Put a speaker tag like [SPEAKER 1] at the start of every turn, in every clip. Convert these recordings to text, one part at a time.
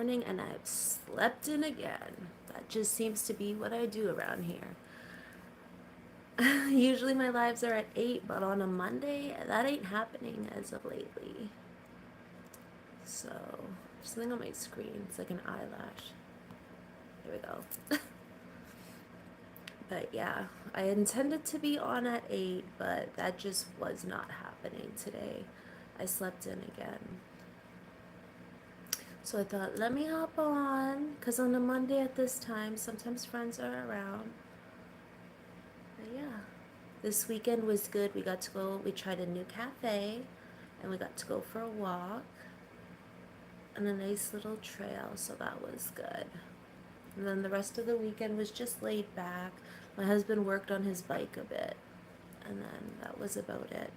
[SPEAKER 1] morning and I've slept in again. That just seems to be what I do around here. Usually my lives are at 8, but on a Monday, that ain't happening as of lately. So, there's something on my screen. It's like an eyelash. There we go. But yeah, I intended to be on at 8, but that just was not happening today. I slept in again. So I thought, let me hop on, because on a Monday at this time, sometimes friends are around. But yeah, this weekend was good. We got to go, we tried a new cafe, and we got to go for a walk on a nice little trail, so that was good. And then the rest of the weekend was just laid back. My husband worked on his bike a bit, and then that was about it.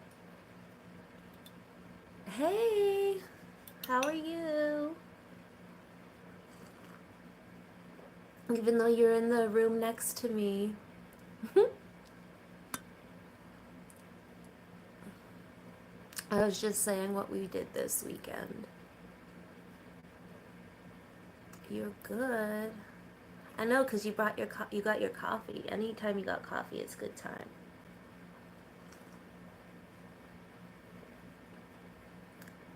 [SPEAKER 1] Hey, how are you? Even though you're in the room next to me. I was just saying what we did this weekend. You're good. I know, because you brought you got your coffee. Anytime you got coffee, it's a good time.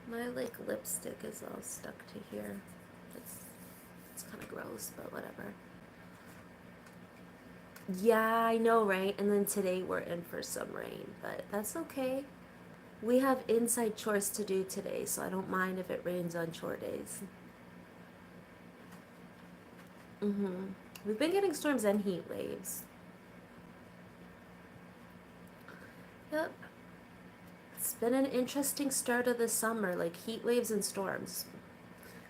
[SPEAKER 1] My like lipstick is all stuck to here. It's kind of gross, but whatever. Yeah, I know, right? And then today we're in for some rain, but that's okay. We have inside chores to do today, so I don't mind if it rains on chore days. We've been getting storms and heat waves. Yep. It's been an interesting start of the summer, like heat waves and storms.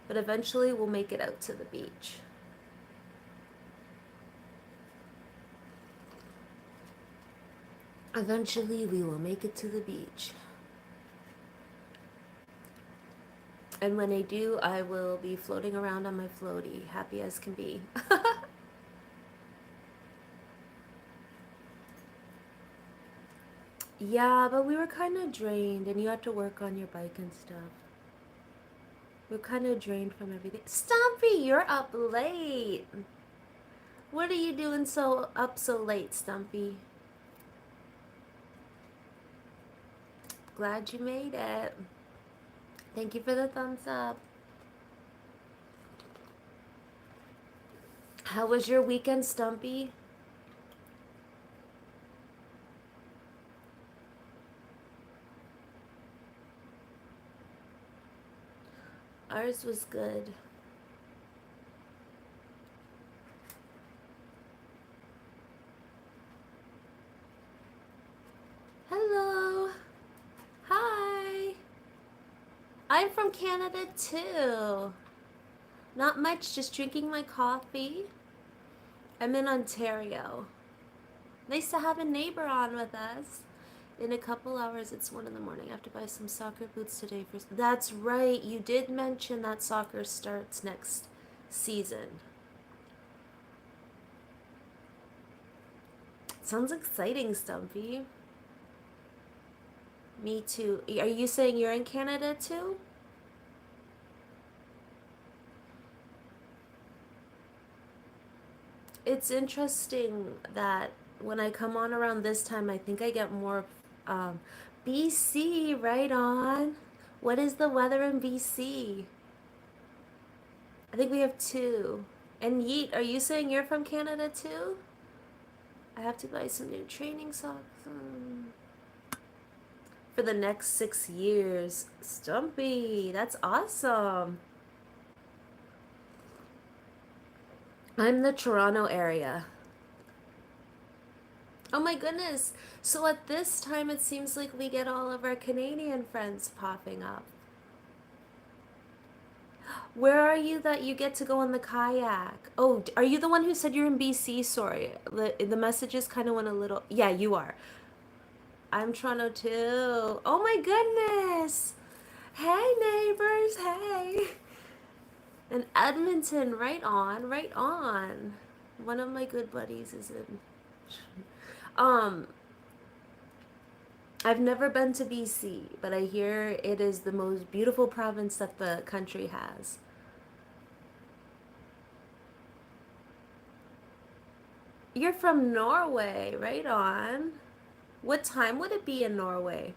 [SPEAKER 1] But eventually we'll make it out to the beach. Eventually we will make it to the beach. And when I do, I will be floating around on my floaty, happy as can be. Yeah, but we were kind of drained, and you had to work on your bike and stuff. We're kind of drained from everything. Stumpy, you're up late. What are you doing so late, Stumpy? Glad you made it. Thank you for the thumbs up. How was your weekend, Stumpy? Ours was good. Hello. Hi. I'm from Canada too. Not much, just drinking my coffee. I'm in Ontario. Nice to have a neighbor on with us. In a couple hours, it's 1 in the morning. I have to buy some soccer boots today for. That's right. You did mention that soccer starts next season. Sounds exciting, Stumpy. Me too. Are you saying you're in Canada too? It's interesting that when I come on around this time, I think I get more. Um, BC, right on. What is the weather in BC? I think we have two. And Yeet, are you saying you're from Canada too? I have to buy some new training socks for the next 6 years. Stumpy, that's awesome. I'm the Toronto area. Oh my goodness. So at this time, it seems like we get all of our Canadian friends popping up. Where are you that you get to go on the kayak? Oh, are you the one who said you're in BC? Sorry. The messages kind of went a little. Yeah, you are. I'm Toronto too. Oh my goodness. Hey, neighbors. Hey. And Edmonton, right on, right on. One of my good buddies is in. Um, I've never been to BC, but I hear it is the most beautiful province that the country has. You're from Norway, right on. What time would it be in Norway?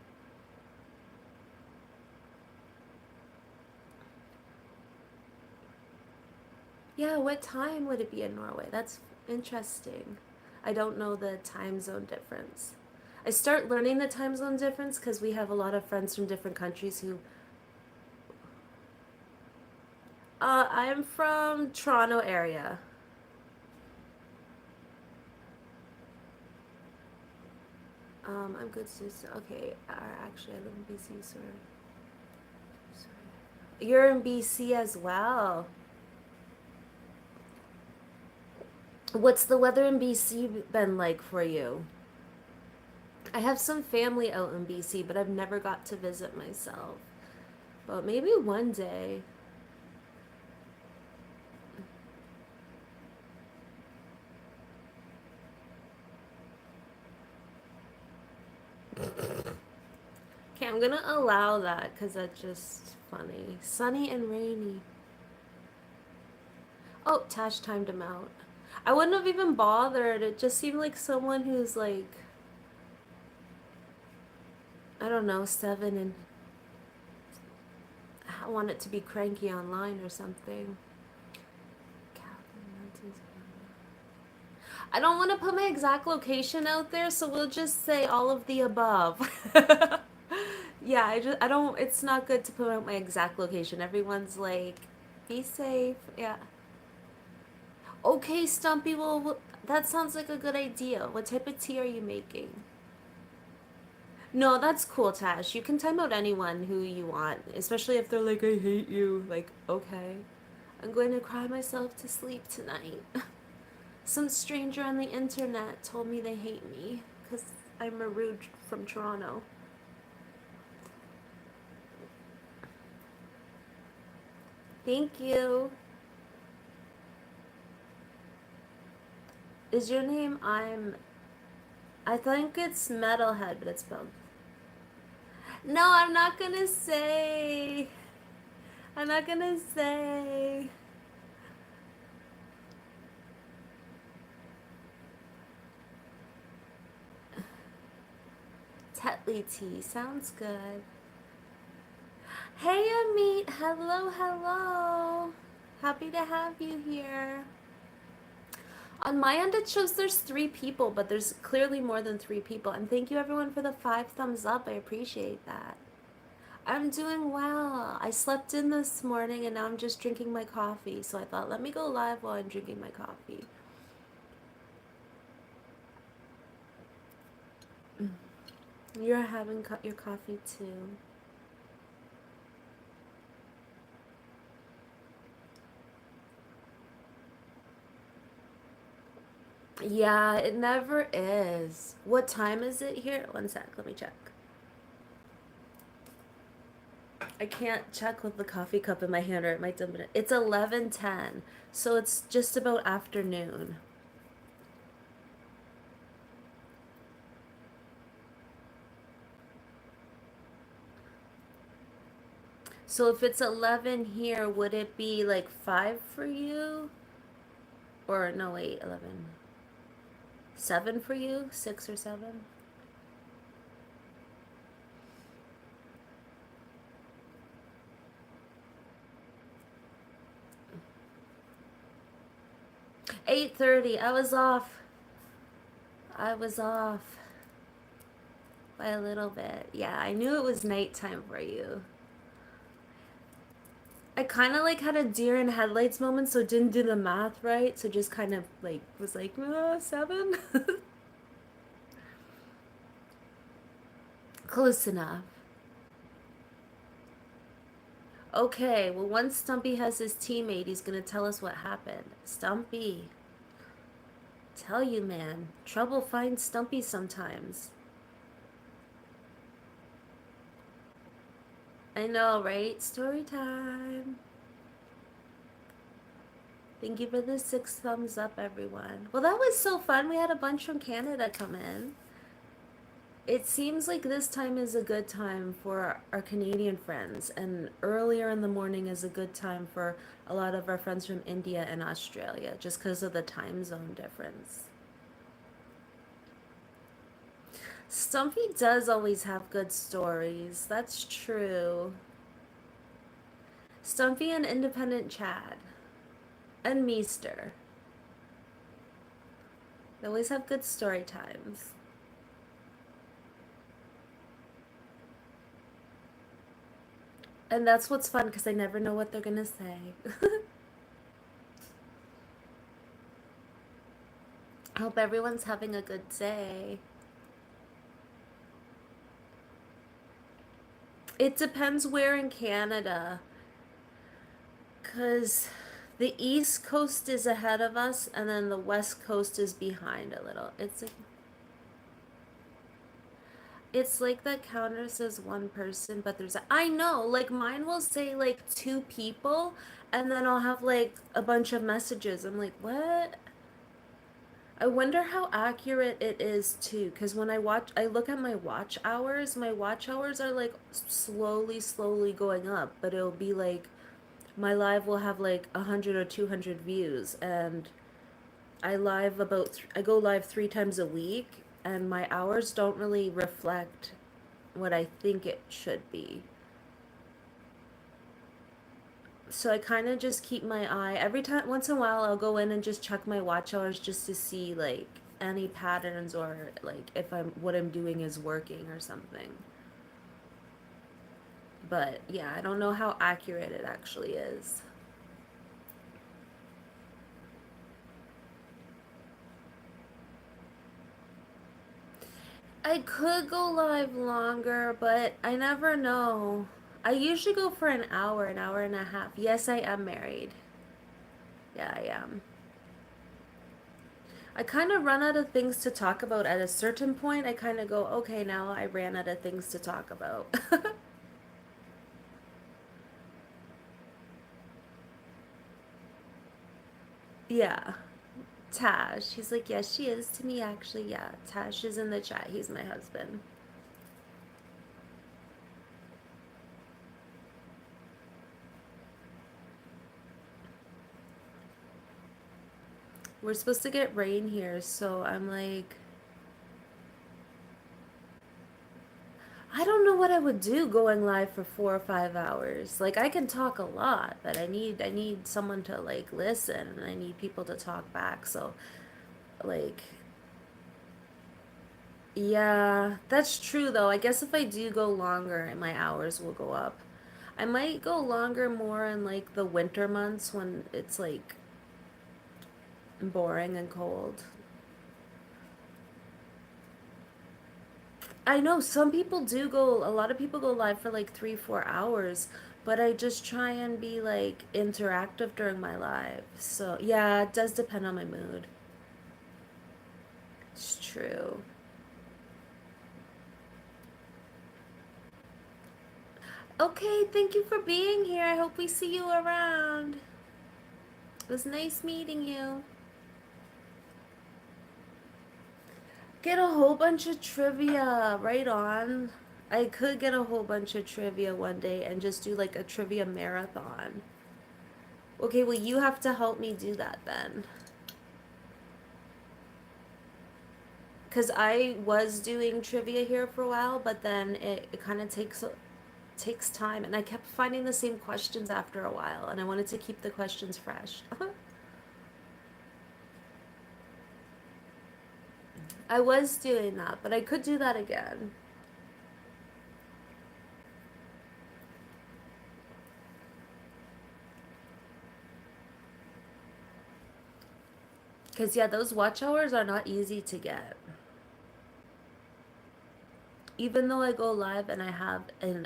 [SPEAKER 1] Yeah, what time would it be in Norway? That's interesting. I don't know the time zone difference. I start learning the time zone difference because we have a lot of friends from different countries who. I'm from Toronto area. I'm good, sister. Okay, actually, I live in BC, sorry. Sorry. You're in BC as well. What's the weather in BC been like for you? I have some family out in BC, but I've never got to visit myself. But maybe one day. Okay, I'm gonna allow that because that's just funny. Sunny and rainy. Oh, Tash timed him out. I wouldn't have even bothered. It just seemed like someone who's like, I don't know, 7 and I want it to be cranky online or something. I don't want to put my exact location out there, so we'll just say all of the above. Yeah, I don't, it's not good to put out my exact location. Everyone's like, be safe. Yeah. Okay, Stumpy, well, that sounds like a good idea. What type of tea are you making? No, that's cool, Tash. You can time out anyone who you want, especially if they're like, I hate you. Like, okay. I'm going to cry myself to sleep tonight. Some stranger on the internet told me they hate me because I'm a rude from Toronto. Thank you. Is your name I think it's Metalhead, but it's spelled. No, I'm not gonna say. I'm not gonna say. Tetley tea sounds good. Hey, Amit. Hello, hello. Happy to have you here. On my end, it shows there's 3 people, but there's clearly more than 3 people. And thank you, everyone, for the 5 thumbs up. I appreciate that. I'm doing well. I slept in this morning and now I'm just drinking my coffee. So I thought, let me go live while I'm drinking my coffee. You're having your coffee too. Yeah, it never is. What time is it here? One sec, let me check. I can't check with the coffee cup in my hand or it might dump it. It's 11:10, so it's just about afternoon. So if it's 11 here, would it be like 5 for you? Or no, wait, 11. 7 for you? 6 or 7? 8:30. I was off. I was off by a little bit. Yeah, I knew it was nighttime for you. I kind of like had a deer in headlights moment, so didn't do the math right. So just kind of like was like 7. Close enough. Okay, well, once Stumpy has his teammate, he's gonna tell us what happened. Stumpy, tell you, man, trouble finds Stumpy sometimes. I know, right? Story time. Thank you for the 6 thumbs up, everyone. Well, that was so fun. We had a bunch from Canada come in. It seems like this time is a good time for our Canadian friends, and earlier in the morning is a good time for a lot of our friends from India and Australia, just because of the time zone difference. Stumpy does always have good stories. That's true. Stumpy and Independent Chad. And Meester. They always have good story times. And that's what's fun because I never know what they're gonna say. I hope everyone's having a good day. It depends where in Canada. Because the East Coast is ahead of us and then the West Coast is behind a little. It's like that counter says one person, but I know, like mine will say like two people and then I'll have like a bunch of messages. I'm like, what? I wonder how accurate it is too, because when I look at my watch hours are like slowly going up, but it'll be like my live will have like 100 or 200 views, and I go live 3 times a week, and my hours don't really reflect what I think it should be. So I kind of just keep my eye every time. Once in a while, I'll go in and just check my watch hours just to see like any patterns or like if what I'm doing is working or something. But yeah, I don't know how accurate it actually is. I could go live longer, but I never know. I usually go for an hour and a half. Yes, I am married. Yeah, I am. I kind of run out of things to talk about at a certain point. I kind of go, okay, now I ran out of things to talk about. Yeah. Tash. He's like, yes, she is to me, actually. Yeah. Tash is in the chat. He's my husband. We're supposed to get rain here, so I'm like, I don't know what I would do going live for 4 or 5 hours. Like I can talk a lot, but I need someone to like listen and I need people to talk back. So like yeah, that's true though. I guess if I do go longer, my hours will go up. I might go longer more in like the winter months when it's like boring and cold. I know some people do go, a lot of people go live for like 3, 4 hours, but I just try and be like interactive during my live. So yeah, it does depend on my mood. It's true. Okay, thank you for being here. I hope we see you around. It was nice meeting you. Get a whole bunch of trivia right on. I could get a whole bunch of trivia one day and just do like a trivia marathon. Okay, well, you have to help me do that then. Because I was doing trivia here for a while, but then it kind of takes time, and I kept finding the same questions after a while, and I wanted to keep the questions fresh. I was doing that, but I could do that again. Because, yeah, those watch hours are not easy to get. Even though I go live and I have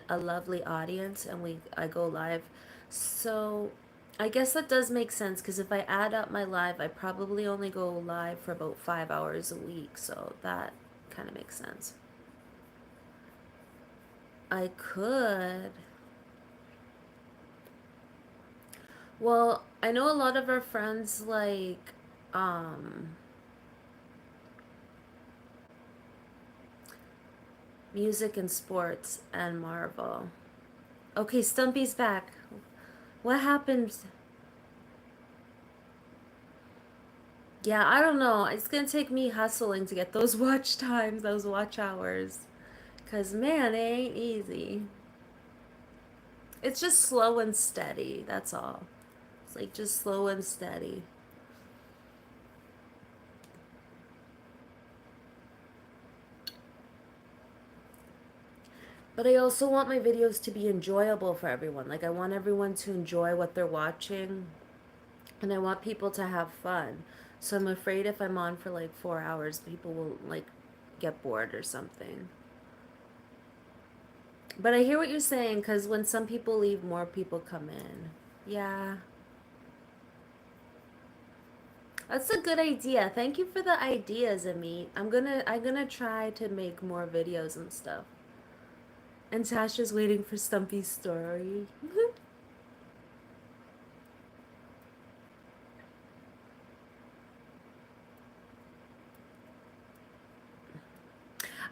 [SPEAKER 1] a lovely audience and I go live. So I guess that does make sense because if I add up my live, I probably only go live for about 5 hours a week. So that kind of makes sense. I could. Well, I know a lot of our friends like um music and sports and Marvel. Okay, Stumpy's back. What happened? Yeah, I don't know. It's gonna take me hustling to get those watch times, those watch hours. Cause man, it ain't easy. It's just slow and steady, that's all. It's like just slow and steady. But I also want my videos to be enjoyable for everyone. Like I want everyone to enjoy what they're watching and I want people to have fun. So I'm afraid if I'm on for like 4 hours, people will like get bored or something. But I hear what you're saying because when some people leave, more people come in. Yeah, that's a good idea. Thank you for the ideas, Amit. I'm gonna try to make more videos and stuff. And Tasha's waiting for Stumpy's story.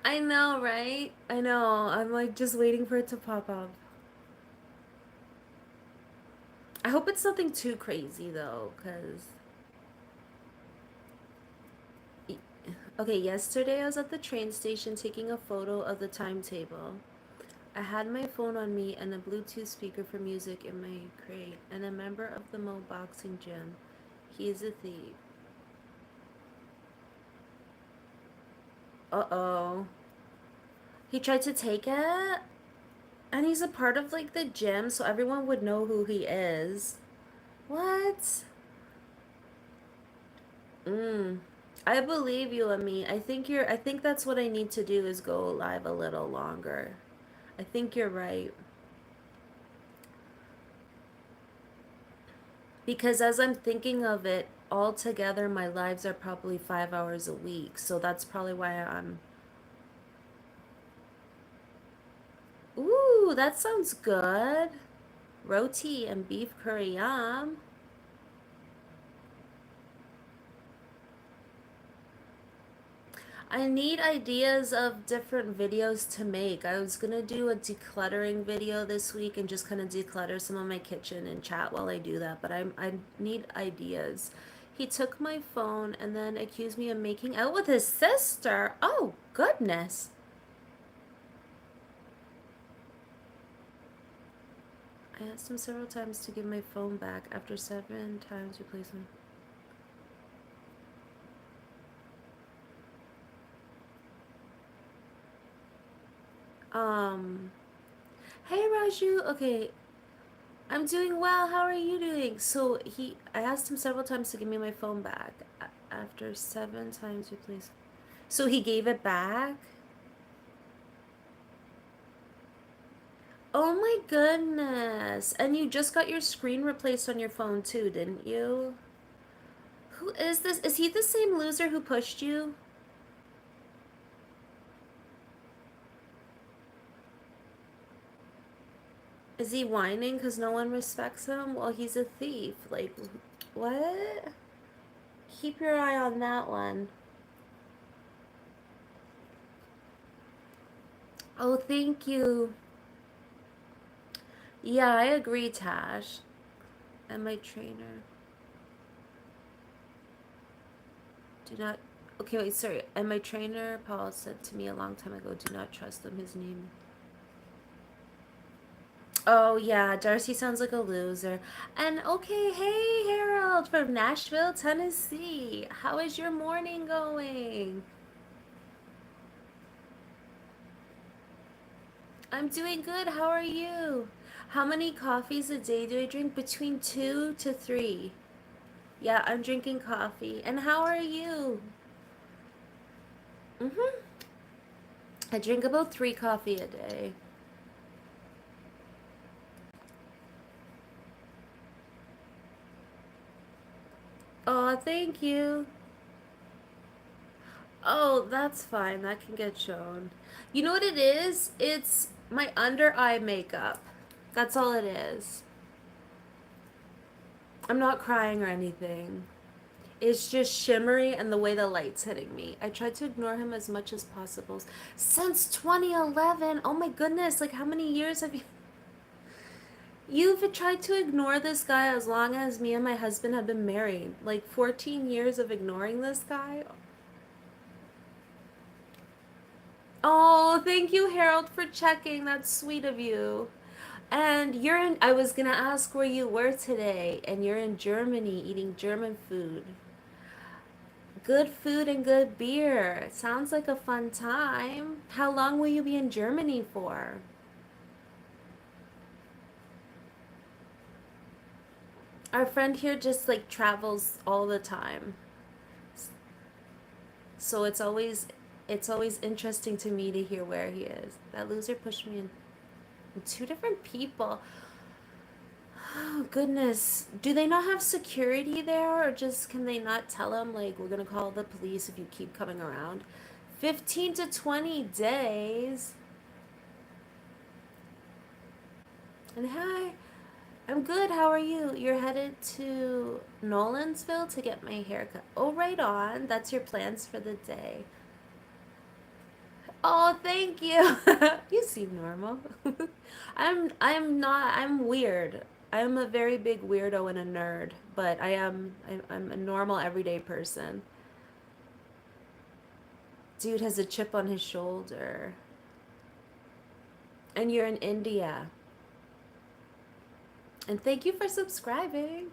[SPEAKER 1] I know, right? I know. I'm like just waiting for it to pop up. I hope it's nothing too crazy though, because okay, yesterday I was at the train station taking a photo of the timetable. I had my phone on me and a Bluetooth speaker for music in my crate, and a member of the Mo boxing gym. He is a thief. Uh-oh. He tried to take it, and he's a part of like the gym, so everyone would know who he is. What? Mm. I believe you, Ami. I think that's what I need to do is go live a little longer. I think you're right. Because as I'm thinking of it, altogether my lives are probably 5 hours a week. So that's probably why I'm. Ooh, that sounds good. Roti and beef curry yum. I need ideas of different videos to make. I was gonna do a decluttering video this week and just kind of declutter some of my kitchen and chat while I do that, but I need ideas. He took my phone and then accused me of making out with his sister. Oh, goodness. I asked him several times to give my phone back after 7 times replacement. Um, hey Raju, okay, I'm doing well. How are you doing? I asked him several times to give me my phone back after 7 times replacement. So he gave it back? Oh my goodness. And you just got your screen replaced on your phone too, didn't you? Who is this? Is he the same loser who pushed you? Is he whining because no one respects him? Well, he's a thief. Like, what? Keep your eye on that one. Oh, thank you. Yeah, I agree, Tash. And my trainer. Do not. Okay, wait, sorry. And my trainer, Paul, said to me a long time ago, do not trust him. His name. Oh, yeah, Darcy sounds like a loser. And okay, hey, Harold from Nashville, Tennessee. How is your morning going? I'm doing good. How are you? How many coffees a day do I drink? Between 2 to 3. Yeah, I'm drinking coffee. And how are you? Mm-hmm. I drink about 3 coffee a day. Oh, thank you. Oh, that's fine. That can get shown. You know what it is? It's my under eye makeup. That's all it is. I'm not crying or anything. It's just shimmery and the way the light's hitting me. I tried to ignore him as much as possible. Since 2011. Oh my goodness. Like, how many years have you. You've tried to ignore this guy as long as me and my husband have been married. Like 14 years of ignoring this guy. Oh, thank you, Harold, for checking. That's sweet of you. And you're in, I was gonna ask where you were today, and you're in Germany eating German food. Good food and good beer. Sounds like a fun time. How long will you be in Germany for? Our friend here just like travels all the time. So it's always interesting to me to hear where he is. That loser pushed me in two different people. Oh goodness. Do they not have security there or just can they not tell him like we're gonna call the police if you keep coming around? 15 to 20 days. And hi, I'm good. How are you? You're headed to Nolansville to get my haircut. Oh, right on. That's your plans for the day. Oh, thank you. You seem normal. I'm not. I'm weird. I'm a very big weirdo and a nerd, but I'm a normal everyday person. Dude has a chip on his shoulder. And you're in India. And thank you for subscribing.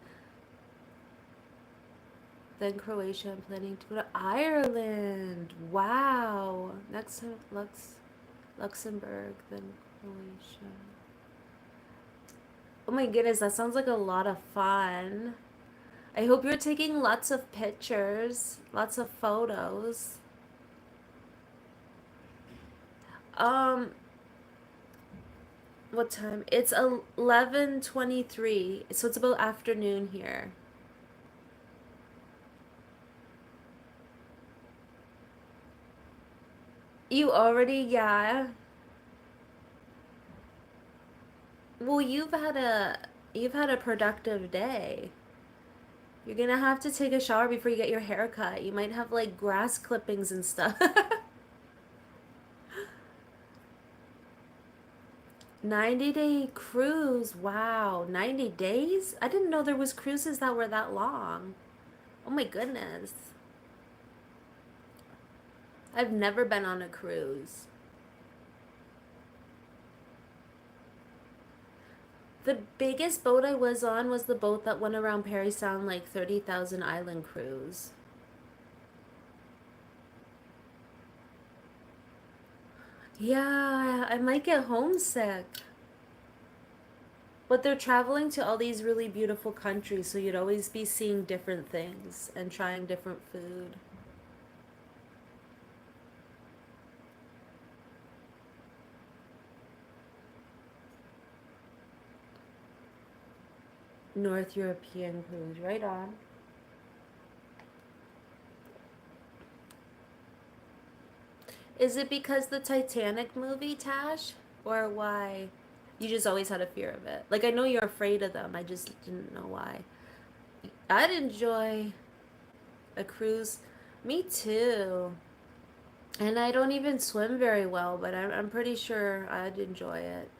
[SPEAKER 1] Then Croatia. I'm planning to go to Ireland. Wow. Next time Luxembourg, then Croatia. Oh my goodness, that sounds like a lot of fun. I hope you're taking lots of pictures, lots of photos. Um, what time? It's 11:23, so it's about afternoon here. You already, yeah. Well, you've had a productive day. You're gonna have to take a shower before you get your hair cut. You might have like grass clippings and stuff. 90-day cruise. Wow, 90 days? I didn't know there was cruises that were that long. Oh my goodness. I've never been on a cruise. The biggest boat I was on was the boat that went around Parry Sound like 30,000 island cruise. Yeah, I might get homesick. But they're traveling to all these really beautiful countries, so you'd always be seeing different things and trying different food. North European cruise, right on. Is it because the Titanic movie, Tash? Or why? You just always had a fear of it. Like, I know you're afraid of them, I just didn't know why. I'd enjoy a cruise. Me too. And I don't even swim very well, but I'm pretty sure I'd enjoy it.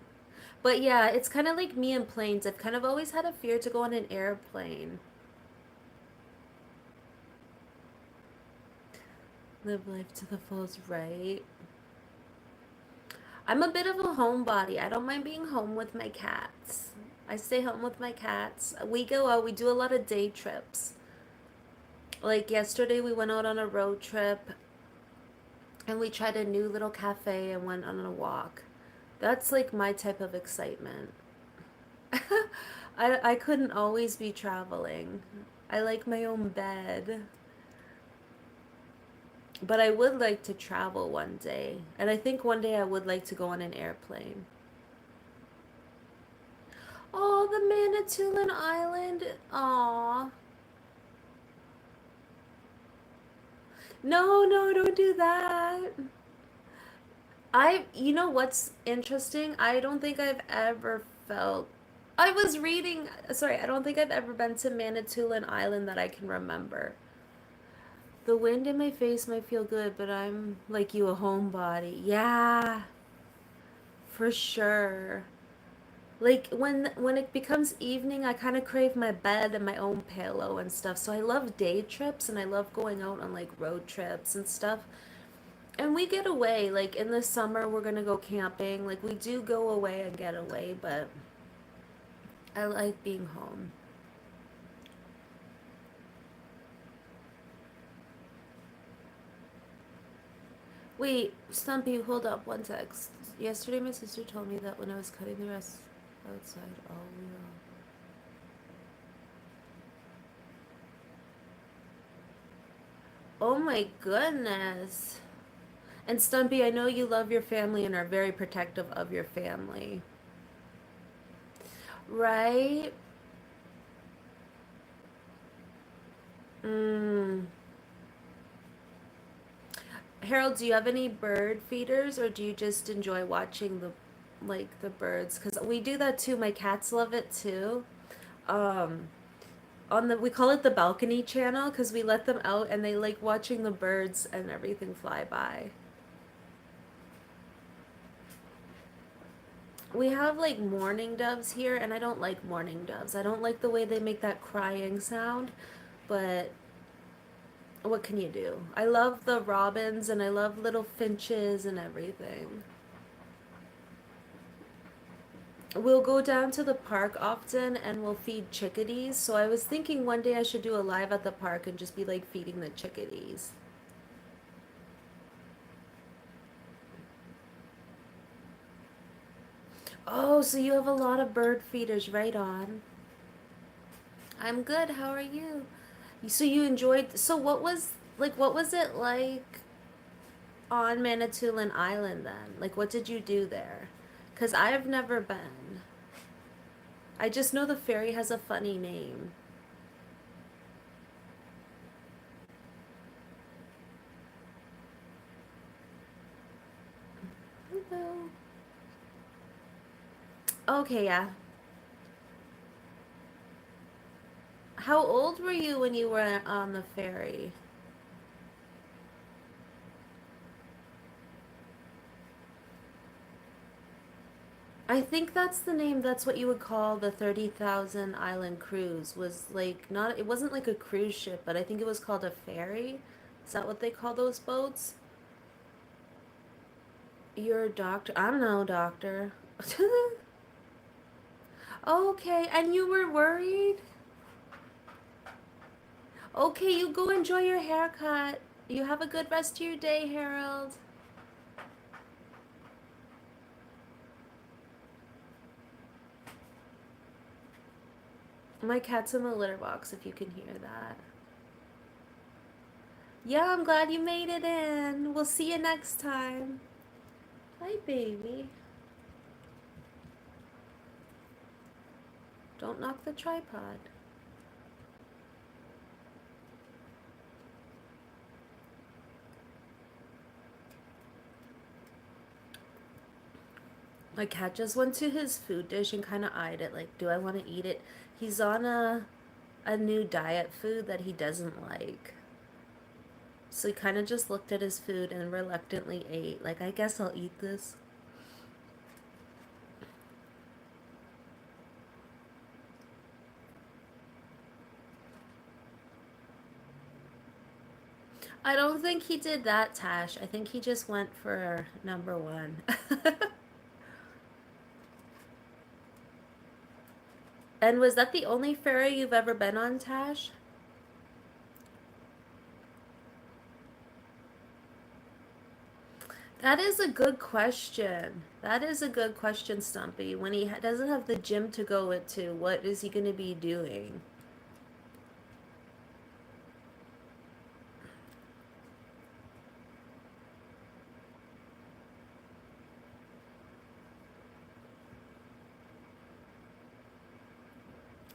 [SPEAKER 1] But yeah, it's kind of like me and planes. I've kind of always had a fear to go on an airplane. Live life to the fullest, right? I'm a bit of a homebody. I don't mind being home with my cats. I stay home with my cats. We go out, we do a lot of day trips. Like yesterday, we went out on a road trip and we tried a new little cafe and went on a walk. That's like my type of excitement. I couldn't always be traveling. I like my own bed. But I would like to travel one day. And I think one day I would like to go on an airplane. Oh, the Manitoulin Island. Aw. No, no, don't do that. You know what's interesting? I don't think I've ever felt. I was reading, sorry, I don't think I've ever been to Manitoulin Island that I can remember. The wind in my face might feel good, but I'm like you, a homebody. Yeah, for sure. Like when it becomes evening, I kind of crave my bed and my own pillow and stuff. So I love day trips and I love going out on like road trips and stuff. And we get away. Like in the summer, we're gonna go camping. Like we do go away and get away, but I like being home. Wait, Stumpy, hold up one text. Yesterday, my sister told me that when I was cutting the rest outside, all we all. Oh my goodness. And Stumpy, I know you love your family and are very protective of your family. Right? Mm. Harold, do you have any bird feeders or do you just enjoy watching the birds? Cuz we do that too. My cats love it too. Um on the we call it the balcony channel cuz we let them out and they like watching the birds and everything fly by. We have like mourning doves here and I don't like mourning doves. I don't like the way they make that crying sound, but what can you do? I love the robins and I love little finches and everything. We'll go down to the park often and we'll feed chickadees. So I was thinking one day I should do a live at the park and just be like feeding the chickadees. Oh, so you have a lot of bird feeders, right on. I'm good. How are you? So you enjoyed, so what was it like on Manitoulin Island then? Like what did you do there? 'Cause I've never been. I just know the ferry has a funny name. Hello. Okay, yeah. How old were you when you were on the ferry? I think that's the name, that's what you would call the 30,000 island cruise. Was like not, it wasn't like a cruise ship, but I think it was called a ferry. Is that what they call those boats? You're a doctor. I'm no doctor. Okay, and you were worried? Okay, you go enjoy your haircut. You have a good rest of your day, Harold. My cat's in the litter box, if you can hear that. Yeah, I'm glad you made it in. We'll see you next time. Hi, baby. Don't knock the tripod. My cat just went to his food dish and kind of eyed it like, do I want to eat it? He's on a new diet food that he doesn't like. So he kind of just looked at his food and reluctantly ate. Like, I guess I'll eat this. I don't think he did that, Tash. I think he just went for number one. And was that the only ferry you've ever been on, Tash? That is a good question. That is a good question, Stumpy. When he doesn't have the gym to go to, what is he going to be doing?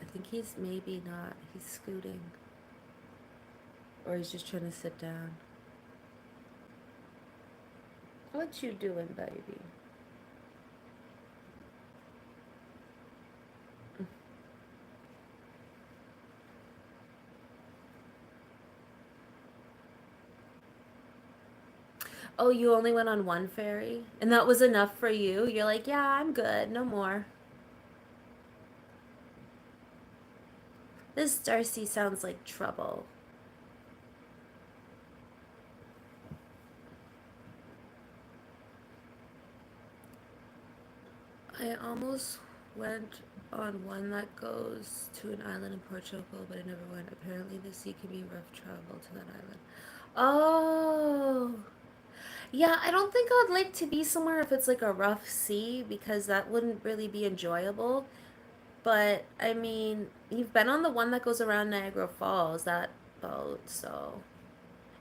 [SPEAKER 1] I think he's maybe not. He's scooting. Or he's just trying to sit down. What you doing, baby? Oh, you only went on one ferry? And that was enough for you? You're like, yeah, I'm good. No more. This Darcy sounds like trouble. I almost went on one that goes to an island in Portugal, but I never went. Apparently, the sea can be rough travel to that island. Oh, yeah, I don't think I'd like to be somewhere if it's like a rough sea because that wouldn't really be enjoyable. But I mean, you've been on the one that goes around Niagara Falls, that boat, so.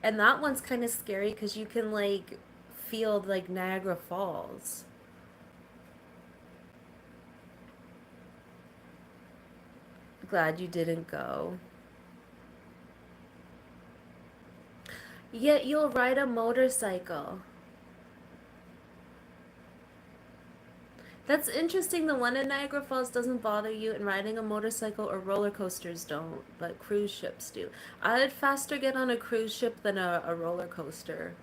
[SPEAKER 1] And that one's kind of scary because you can like feel like Niagara Falls. Glad you didn't go. Yet you'll ride a motorcycle. That's interesting. The one in Niagara Falls doesn't bother you, and riding a motorcycle or roller coasters don't, but cruise ships do. I'd faster get on a cruise ship than a roller coaster.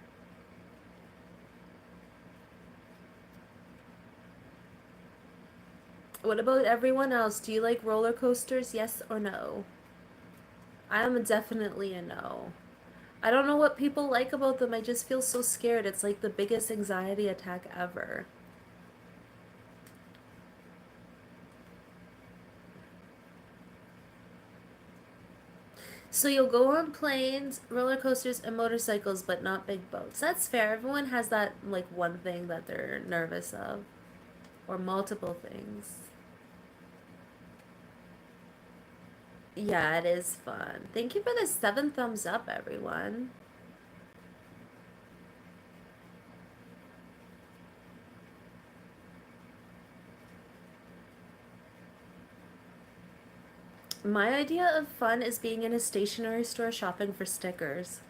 [SPEAKER 1] What about everyone else? Do you like roller coasters? Yes or no? I am definitely a no. I don't know what people like about them. I just feel so scared. It's like the biggest anxiety attack ever. So you'll go on planes, roller coasters, and motorcycles, but not big boats. That's fair. Everyone has that like one thing that they're nervous of, or multiple things. Yeah, it is fun. Thank you for the 7 thumbs up, everyone. My idea of fun is being in a stationery store shopping for stickers.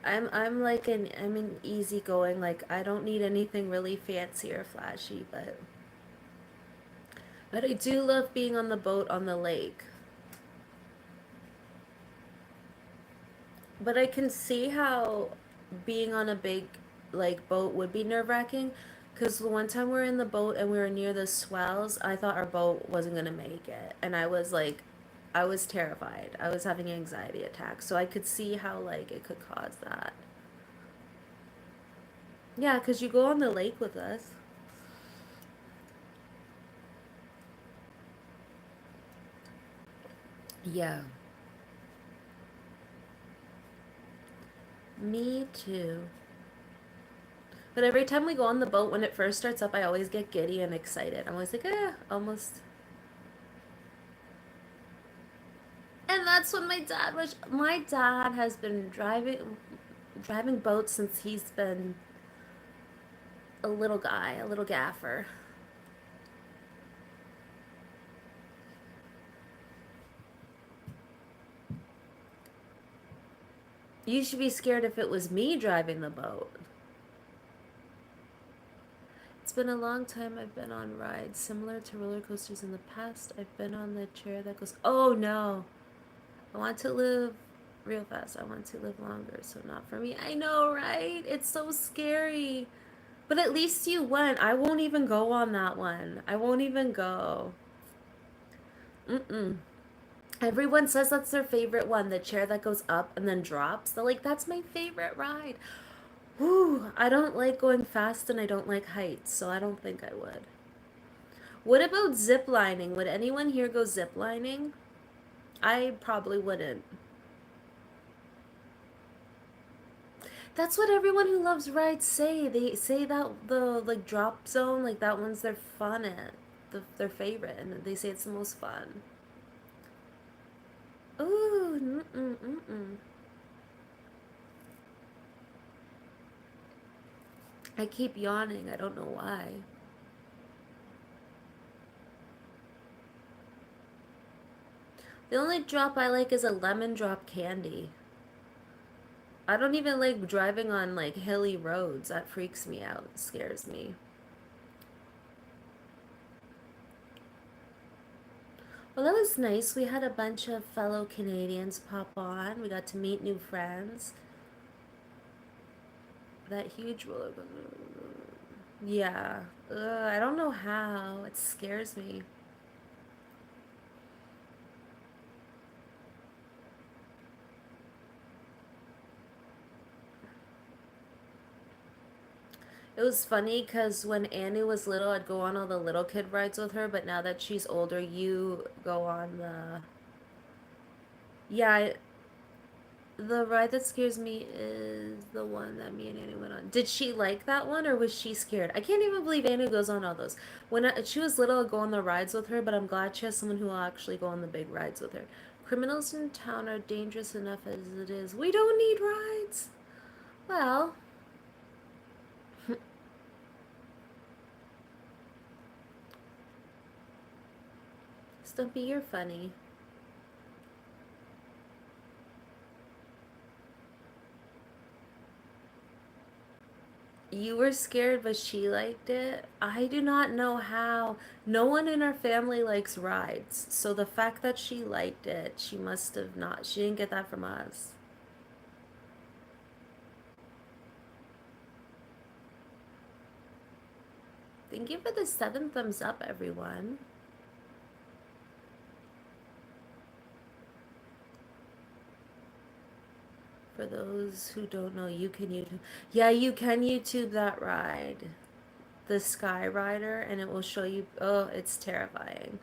[SPEAKER 1] I'm an easygoing, like I don't need anything really fancy or flashy, but I do love being on the boat on the lake. But I can see how being on a big like boat would be nerve-wracking because the one time we were in the boat and we were near the swells, I thought our boat wasn't gonna make it, and I was terrified. I was having anxiety attacks, so I could see how like it could cause that. Yeah, because you go on the lake with us. Yeah, me too. But every time we go on the boat, when it first starts up, I always get giddy and excited. I'm always like, almost. And that's when my dad was. My dad has been driving boats since he's been a little guy, a little gaffer. You should be scared if it was me driving the boat. It's been a long time I've been on rides similar to roller coasters in the past. I've been on the chair that goes, oh no, I want to live real fast. I want to live longer, so not for me. I know, right? It's so scary. But at least you went. I won't even go on that one. I won't even go. Mm-mm. Everyone says that's their favorite one, the chair that goes up and then drops. They're like, that's my favorite ride. Whew, I don't like going fast and I don't like heights, so I don't think I would. What about zip lining? Would anyone here go zip lining? I probably wouldn't. That's what everyone who loves rides say. They say that the like drop zone, like that one's their fun at, their favorite, and they say it's the most fun. Ooh, mm-mm, mm-mm. I keep yawning. I don't know why. The only drop I like is a lemon drop candy. I don't even like driving on like hilly roads. That freaks me out. It scares me. Well, that was nice. We had a bunch of fellow Canadians pop on. We got to meet new friends. That huge roller coaster. Yeah. Ugh, I don't know how. It scares me. It was funny because when Annie was little, I'd go on all the little kid rides with her, but now that she's older, you go on the. Yeah, the ride that scares me is the one that me and Annie went on. Did she like that one or was she scared? I can't even believe Annie goes on all those. She was little, I'd go on the rides with her, but I'm glad she has someone who will actually go on the big rides with her. Criminals in town are dangerous enough as it is. We don't need rides. Well, Stumpy, you're funny. You were scared, but she liked it. I do not know how. No one in our family likes rides. So the fact that she liked it, she must have not. She didn't get that from us. Thank you for the 7 thumbs up, everyone. For those who don't know, you can YouTube. Yeah, you can YouTube that ride. The Sky Rider, and it will show you. Oh, it's terrifying.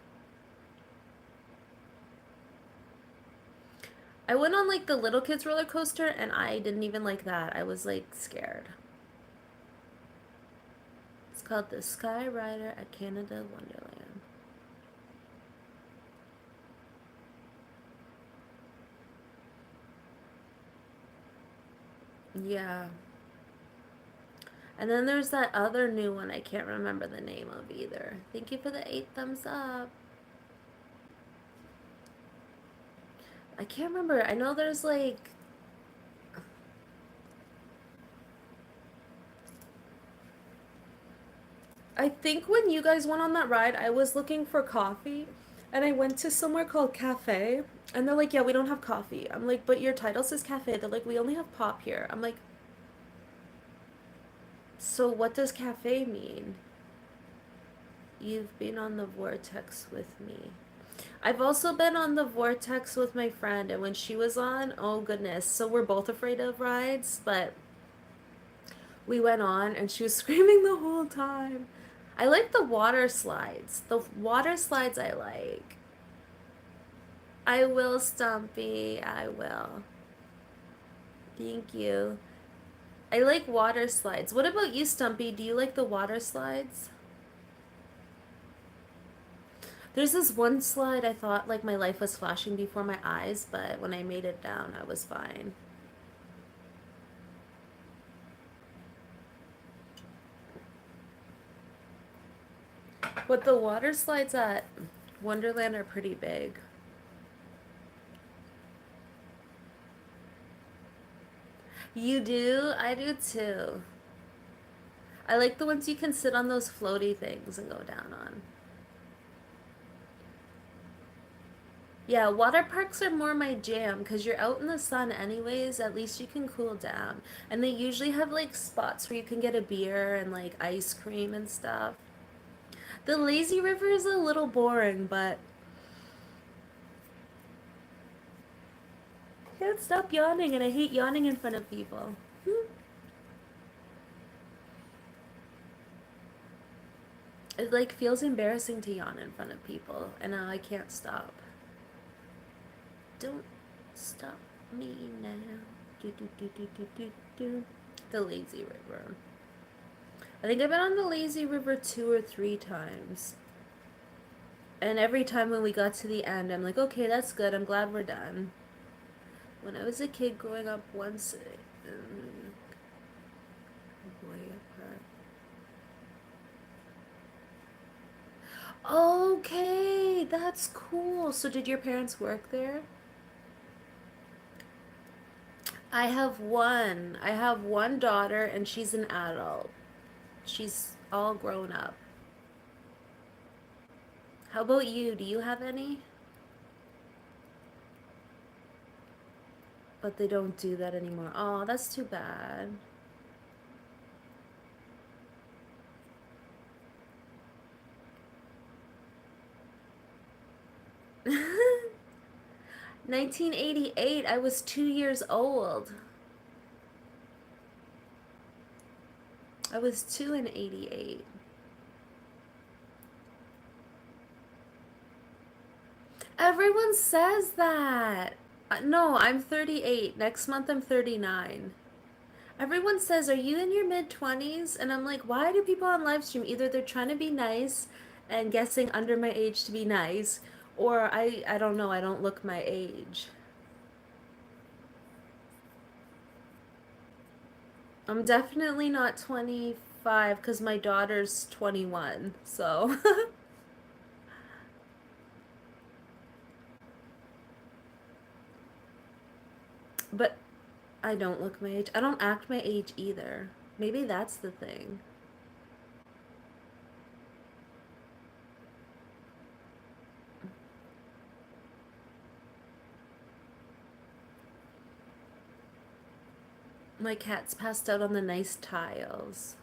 [SPEAKER 1] I went on like the little kids roller coaster, and I didn't even like that. I was like scared. It's called the Sky Rider at Canada Wonderland. Yeah. And then there's that other new one I can't remember the name of either. Thank you for the 8 thumbs up. I can't remember. I know there's like I think when you guys went on that ride, I was looking for coffee and I went to somewhere called Cafe and they're like, "Yeah, we don't have coffee." I'm like, "But your title says cafe." They're like, "We only have pop here." I'm like, "So what does cafe mean?" You've been on the vortex with me. I've also been on the vortex with my friend, and when she was on, oh goodness. So we're both afraid of rides, but we went on and she was screaming the whole time. I like the water slides. The water slides I like. I will, Stumpy. I will. Thank you. I like water slides. What about you, Stumpy? Do you like the water slides? There's this one slide I thought like my life was flashing before my eyes, but when I made it down, I was fine. But the water slides at Wonderland are pretty big. You do? I do too. I like the ones you can sit on those floaty things and go down on. Yeah, water parks are more my jam because you're out in the sun anyways. At least you can cool down. And they usually have like spots where you can get a beer and like ice cream and stuff. The lazy river is a little boring, but I can't stop yawning and I hate yawning in front of people. It like feels embarrassing to yawn in front of people and now I can't stop. Don't stop me now. Do, do, do, do, do, do, do. The lazy river. I think I've been on the lazy river 2 or 3 times. And every time when we got to the end, I'm like, okay, that's good. I'm glad we're done. When I was a kid growing up once, way apart. Okay, that's cool. So did your parents work there? I have one daughter and she's an adult. She's all grown up. How about you? Do you have any? But they don't do that anymore. Oh, that's too bad. 1988, I was 2 years old. I was 2 in 88. Everyone says that. No, I'm 38. Next month I'm 39. Everyone says, "Are you in your mid 20s?" And I'm like, "Why do people on live stream either they're trying to be nice and guessing under my age to be nice, or I don't know, I don't look my age." I'm definitely not 25 cuz my daughter's 21. So, but I don't look my age. I don't act my age either. Maybe that's the thing. My cat's passed out on the nice tiles.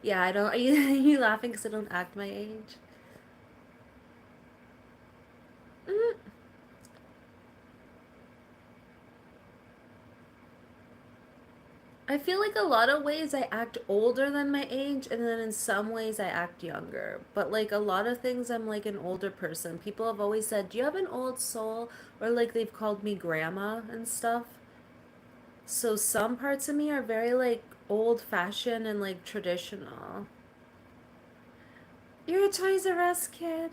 [SPEAKER 1] Yeah, I don't. Are you laughing because I don't act my age? Mm. I feel like a lot of ways I act older than my age, and then in some ways I act younger. But like a lot of things, I'm like an older person. People have always said, "Do you have an old soul?" Or like they've called me grandma and stuff. So some parts of me are very like old fashioned and like traditional. You're a Toys R Us kid.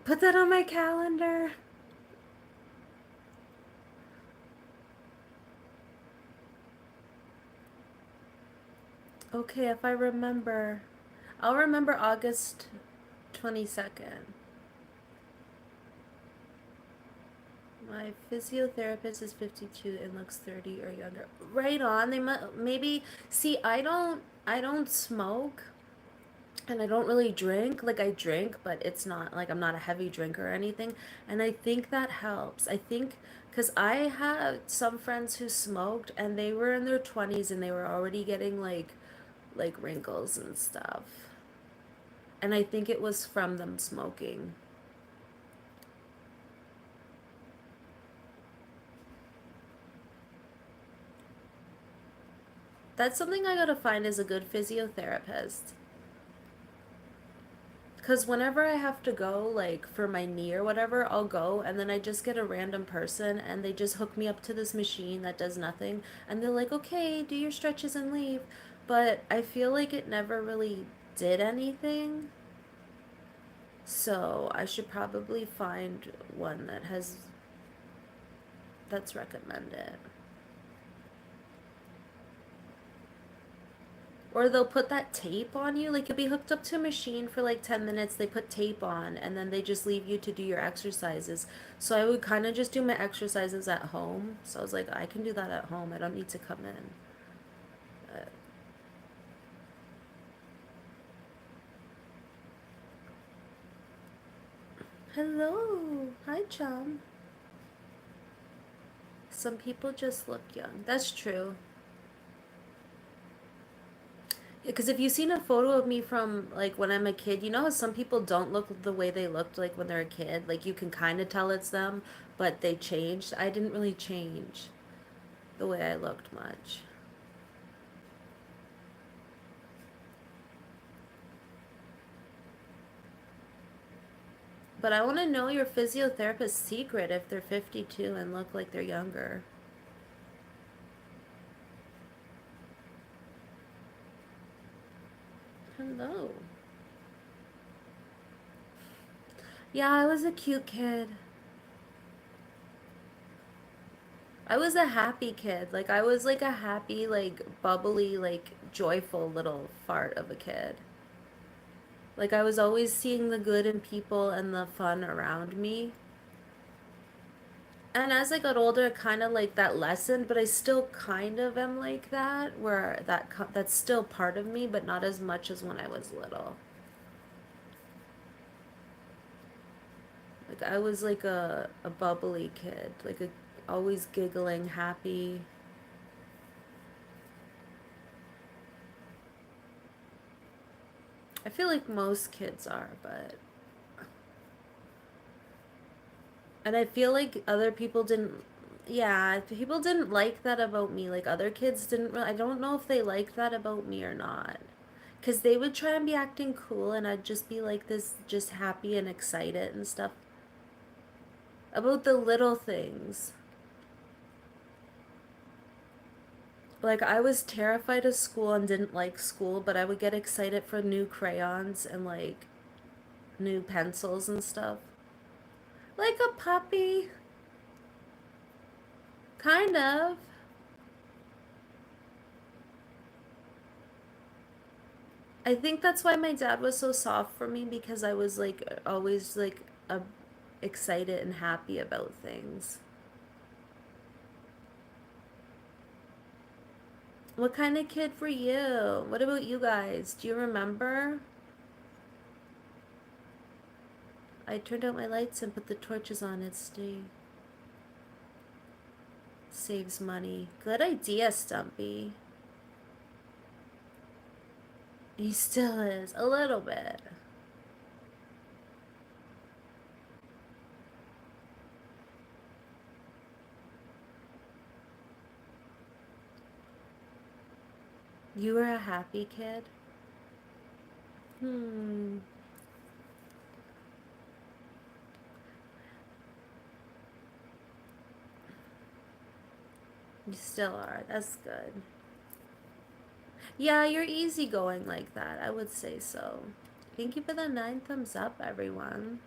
[SPEAKER 1] Put that on my calendar. Okay, if I remember. I'll remember August 22nd. My physiotherapist is 52 and looks 30 or younger. Right on. They might maybe see I don't smoke and I don't really drink. Like I drink, but it's not like I'm not a heavy drinker or anything. And I think that helps. I think because I had some friends who smoked and they were in their 20s and they were already getting like wrinkles and stuff. And I think it was from them smoking. That's something I gotta find as a good physiotherapist. Because whenever I have to go, like for my knee or whatever, I'll go and then I just get a random person and they just hook me up to this machine that does nothing. And they're like, okay, do your stretches and leave. But I feel like it never really did anything. So I should probably find one that's recommended. Or they'll put that tape on you. Like you'll be hooked up to a machine for like 10 minutes. They put tape on and then they just leave you to do your exercises. So I would kind of just do my exercises at home. So I was like, I can do that at home. I don't need to come in. But, hello. Hi, chum. Some people just look young. That's true. Because if you've seen a photo of me from like when I'm a kid, you know how some people don't look the way they looked like when they're a kid? Like you can kind of tell it's them, but they changed. I didn't really change the way I looked much. But I want to know your physiotherapist's secret if they're 52 and look like they're younger. Hello. Yeah, I was a cute kid. I was a happy kid. Like I was like a happy, like bubbly, like joyful little fart of a kid. Like I was always seeing the good in people and the fun around me. And as I got older, kind of like that lessened, but I still kind of am like that, where that's still part of me, but not as much as when I was little. Like I was like a bubbly kid, like a always giggling, happy. I feel like most kids are, but And I feel like other people didn't, yeah, people didn't like that about me. Like other kids didn't really, I don't know if they liked that about me or not. Because they would try and be acting cool, and I'd just be like this, just happy and excited and stuff about the little things. Like I was terrified of school and didn't like school, but I would get excited for new crayons and like new pencils and stuff. Like a puppy, kind of. I think that's why my dad was so soft for me because I was like always like excited and happy about things. What kind of kid were you? What about you guys? Do you remember? I turned out my lights and put the torches on. It saves money. Good idea, Stumpy. He still is a little bit. You were a happy kid? Hmm. You still are. That's good. Yeah, you're easygoing like that. I would say so. Thank you for the 9 thumbs up, everyone.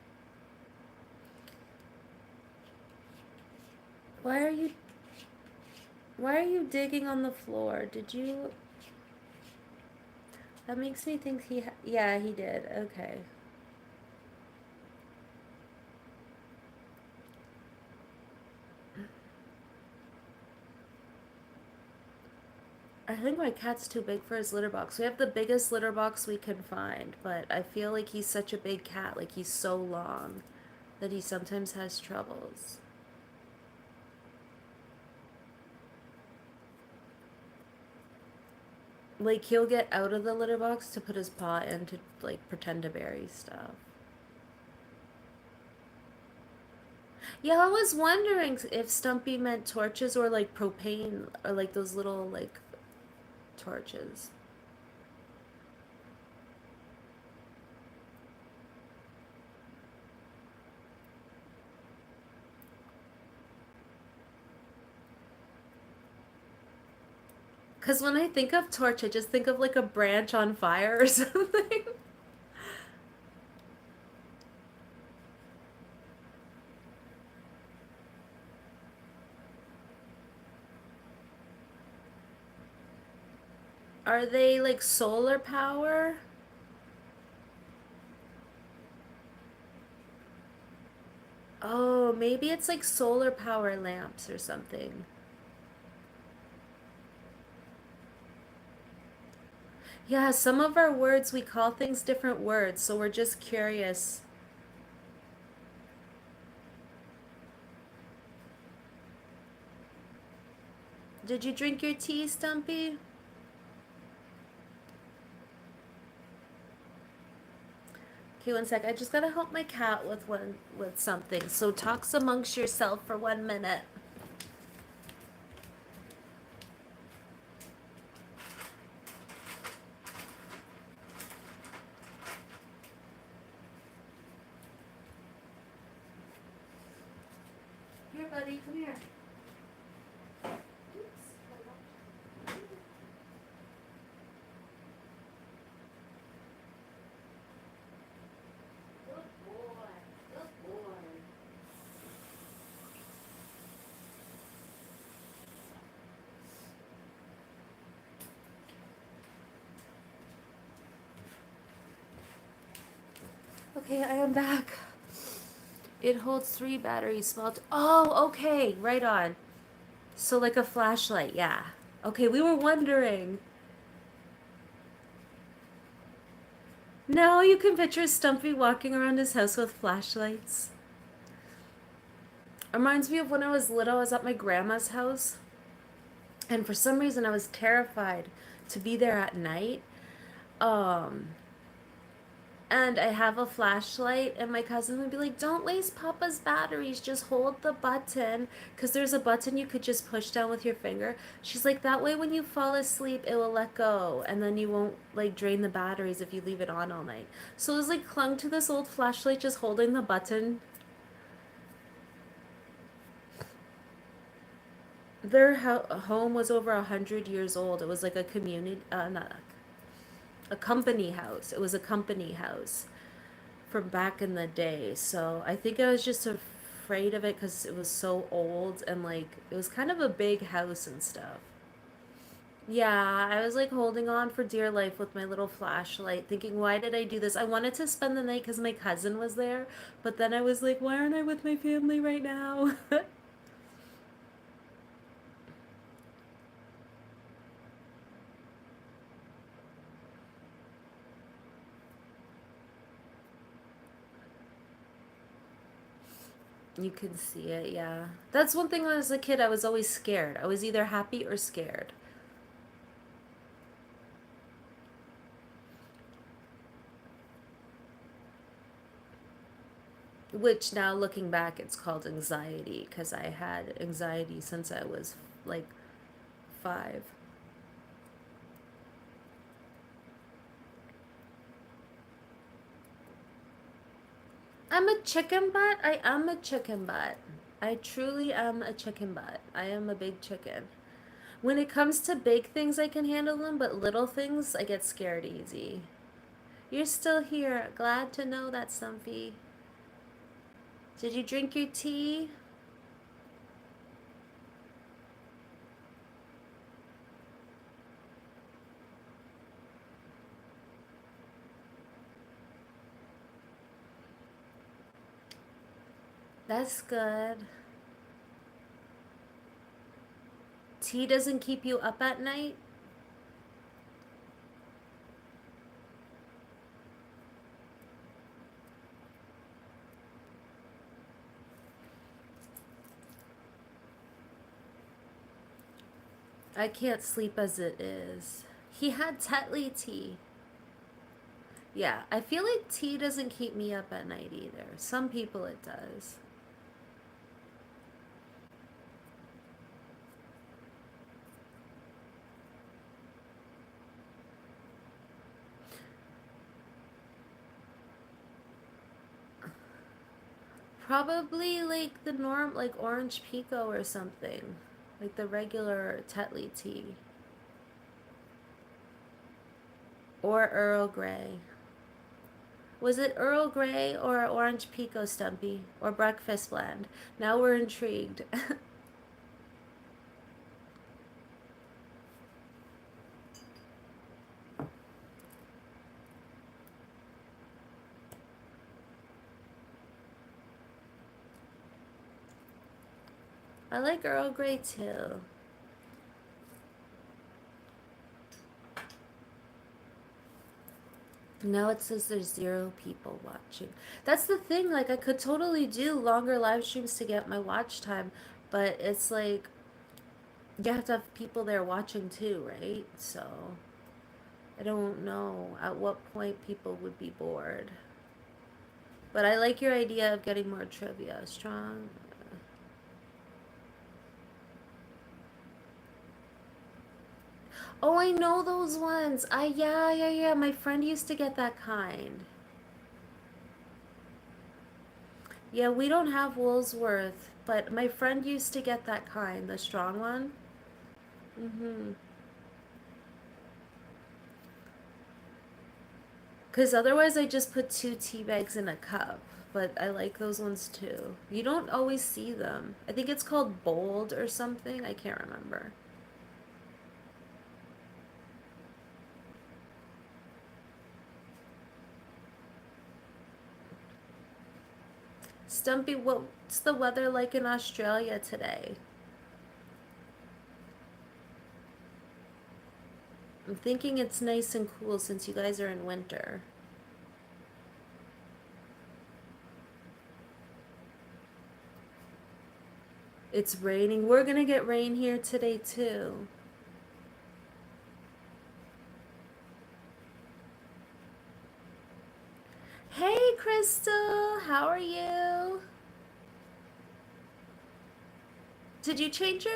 [SPEAKER 1] Why are you why are you digging on the floor? Did you That makes me think yeah, he did. Okay. I think my cat's too big for his litter box. We have the biggest litter box we can find, but I feel like he's such a big cat, like he's so long that he sometimes has troubles. Like he'll get out of the litter box to put his paw in to like pretend to bury stuff. Yeah, I was wondering if Stumpy meant torches or like propane or like those little like torches. Because when I think of torch, I just think of like a branch on fire or something. Are they like solar power? Oh, maybe it's like solar power lamps or something. Yeah, some of our words, we call things different words, so we're just curious. Did you drink your tea, Stumpy? Okay, one sec. I just gotta help my cat with something. So talks amongst yourself for 1 minute. Here, buddy, come here. Good boy. Good boy. Okay, I am back. It holds 3 batteries. Oh, okay, right on. So like a flashlight, yeah. Okay, we were wondering. Now you can picture Stumpy walking around his house with flashlights. It reminds me of when I was little. I was at my grandma's house, and for some reason I was terrified to be there at night. Um, And I have a flashlight, and my cousin would be like, "Don't waste Papa's batteries, just hold the button." Because there's a button you could just push down with your finger. She's like, "That way, when you fall asleep, it will let go, and then you won't like drain the batteries if you leave it on all night." So I was like clung to this old flashlight, just holding the button. Their home was over 100 years old. It was like a community, not a company house. It was a company house from back in the day. So I think I was just afraid of it because it was so old and like it was kind of a big house and stuff. Yeah, I was like holding on for dear life with my little flashlight, thinking, why did I do this? I wanted to spend the night because my cousin was there, but then I was like, why aren't I with my family right now? You can see it, yeah. That's one thing when I was a kid, I was always scared. I was either happy or scared. Which now looking back, it's called anxiety because I had anxiety since I was like 5. I'm a chicken butt. I am a chicken butt. I truly am a chicken butt. I am a big chicken. When it comes to big things, I can handle them, but little things, I get scared easy. You're still here. Glad to know that, Stumpy. Did you drink your tea? That's good. Tea doesn't keep you up at night? I can't sleep as it is. He had Tetley tea. Yeah, I feel like tea doesn't keep me up at night either. Some people it does. Probably like the norm, like orange pico or something. Like the regular Tetley tea. Or Earl Grey. Was it Earl Grey or orange pico, Stumpy? Or breakfast blend? Now we're intrigued. I like Earl Grey too. Now it says there's 0 people watching. That's the thing, like I could totally do longer live streams to get my watch time, but it's like you have to have people there watching too, right? So I don't know at what point people would be bored. But I like your idea of getting more trivia. Strong. Oh, I know those ones. Yeah. My friend used to get that kind. Yeah, we don't have Woolsworth, but my friend used to get that kind, the strong one. Mm-hmm. Because otherwise, I just put 2 tea bags in a cup. But I like those ones too. You don't always see them. I think it's called Bold or something. I can't remember. Stumpy, what's the weather like in Australia today? I'm thinking it's nice and cool since you guys are in winter. It's raining. We're gonna get rain here today too. Crystal. How are you? Did you change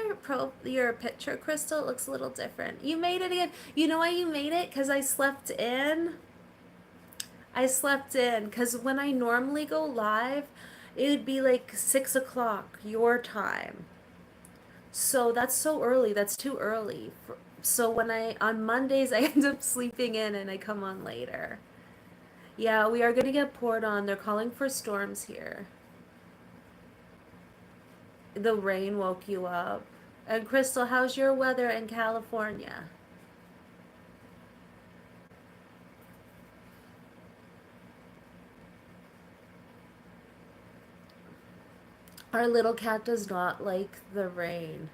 [SPEAKER 1] your picture, Crystal? It looks a little different. You made it again. You know why you made it? Because I slept in. I slept in because when I normally go live, it would be like 6 o'clock your time. So that's so early. That's too early. So when on Mondays, I end up sleeping in and I come on later. Yeah, we are going to get poured on. They're calling for storms here. The rain woke you up. And Crystal, how's your weather in California? Our little cat does not like the rain.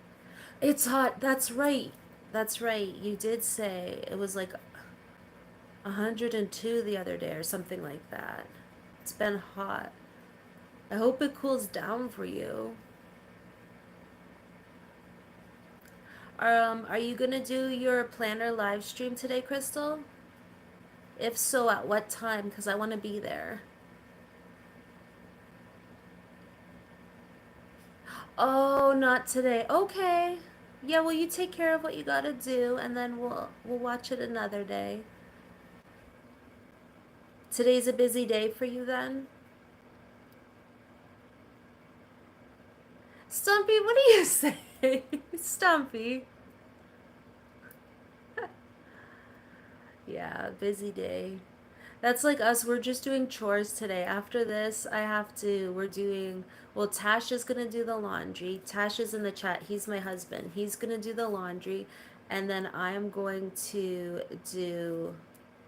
[SPEAKER 1] It's hot. That's right. That's right. You did say it was like 102 the other day or something like that. It's been hot. I hope it cools down for you. Are you gonna do your planner live stream today, Crystal? If so, at what time? Because I want to be there. Oh, not today. Okay. Yeah, well, you take care of what you gotta do, and then we'll watch it another day. Today's a busy day for you then? Stumpy, what do you say? Stumpy. Yeah, busy day. That's like us. We're just doing chores today. After this, well, Tash is gonna do the laundry. Tash is in the chat. He's my husband. He's gonna do the laundry. And then I'm going to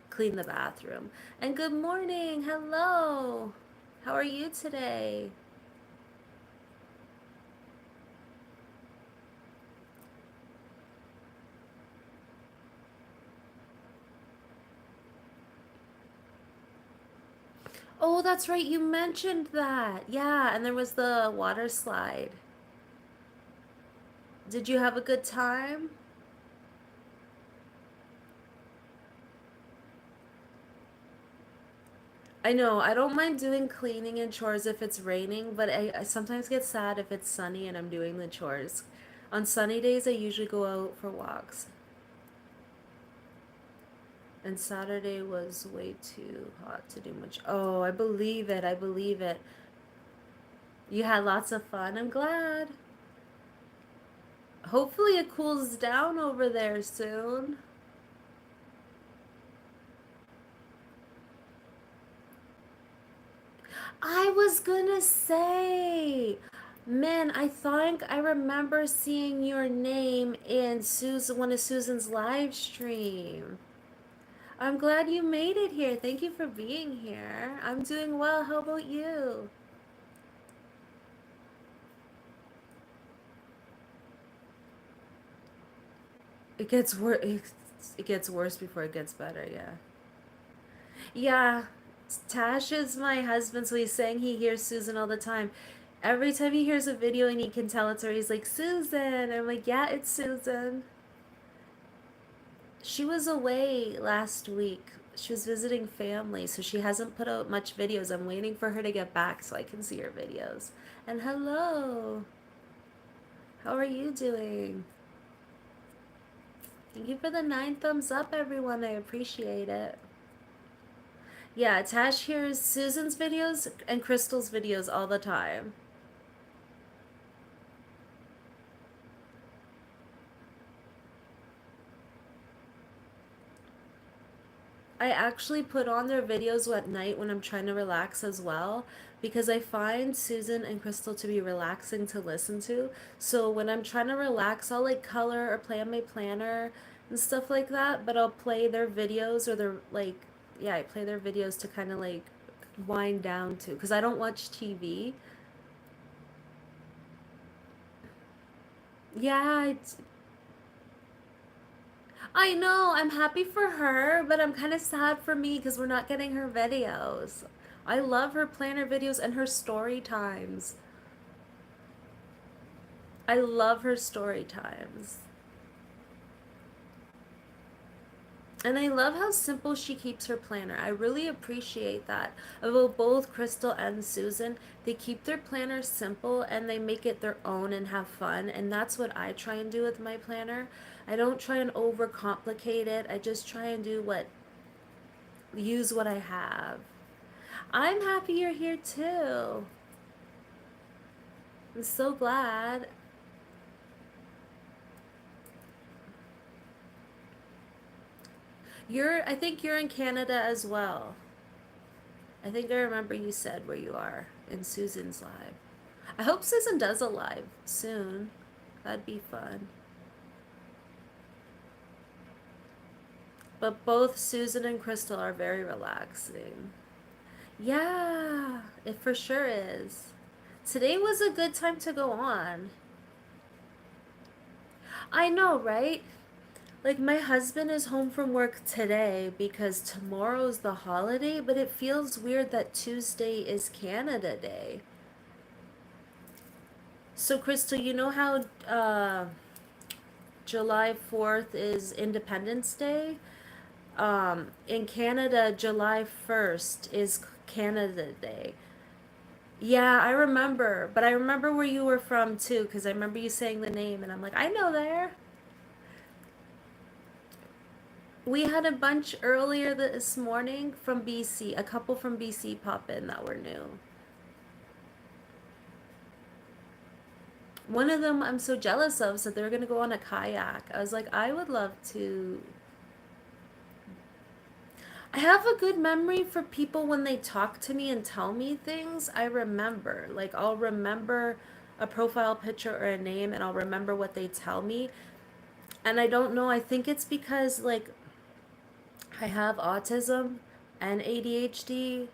[SPEAKER 1] clean the bathroom. And good morning. Hello. How are you today? Oh, that's right. You mentioned that. Yeah, and there was the water slide. Did you have a good time? I know, I don't mind doing cleaning and chores if it's raining, but I sometimes get sad if it's sunny and I'm doing the chores. On sunny days, I usually go out for walks. And Saturday was way too hot to do much. Oh, I believe it. I believe it. You had lots of fun. I'm glad. Hopefully it cools down over there soon. I was gonna say, man, I think I remember seeing your name in one of Susan's live stream. I'm glad you made it here. Thank you for being here. I'm doing well. How about you? It gets worse. It gets worse before it gets better. Yeah. Yeah. Tash is my husband, so he's saying he hears Susan all the time. Every time he hears a video and he can tell it's her, he's like, Susan. I'm like, yeah, it's Susan. She was away last week. She was visiting family, so she hasn't put out much videos. I'm waiting for her to get back so I can see her videos. And hello. How are you doing? Thank you for the 9 thumbs up, everyone. I appreciate it. Yeah, Tash hears Susan's videos and Crystal's videos all the time. I actually put on their videos at night when I'm trying to relax as well because I find Susan and Crystal to be relaxing to listen to. So when I'm trying to relax, I'll like color or play on my planner and stuff like that, but I'll play their videos or their like yeah, I play their videos to kind of like wind down to because I don't watch TV. Yeah, I know. I'm happy for her, but I'm kind of sad for me because we're not getting her videos. I love her planner videos and her story times. I love her story times. And I love how simple she keeps her planner. I really appreciate that. About both Crystal and Susan, they keep their planners simple and they make it their own and have fun. And that's what I try and do with my planner. I don't try and overcomplicate it. I just try and use what I have. I'm happy you're here too. I'm so glad. I think you're in Canada as well. I think I remember you said where you are in Susan's live. I hope Susan does a live soon. That'd be fun. But both Susan and Crystal are very relaxing. Yeah, it for sure is. Today was a good time to go on. I know, right? Like, my husband is home from work today because tomorrow's the holiday, but it feels weird that Tuesday is Canada Day. So, Crystal, you know how July 4th is Independence Day? In Canada, July 1st is Canada Day. Yeah, I remember, but I remember where you were from too, because I remember you saying the name, and I'm like, I know there. We had a bunch earlier this morning from BC, a couple from BC pop in that were new. One of them I'm so jealous of, so they were gonna go on a kayak. I was like, I would love to. I have a good memory for people when they talk to me and tell me things. I remember. Like, I'll remember a profile picture or a name and I'll remember what they tell me. And I don't know, I think it's because, like, I have autism and ADHD.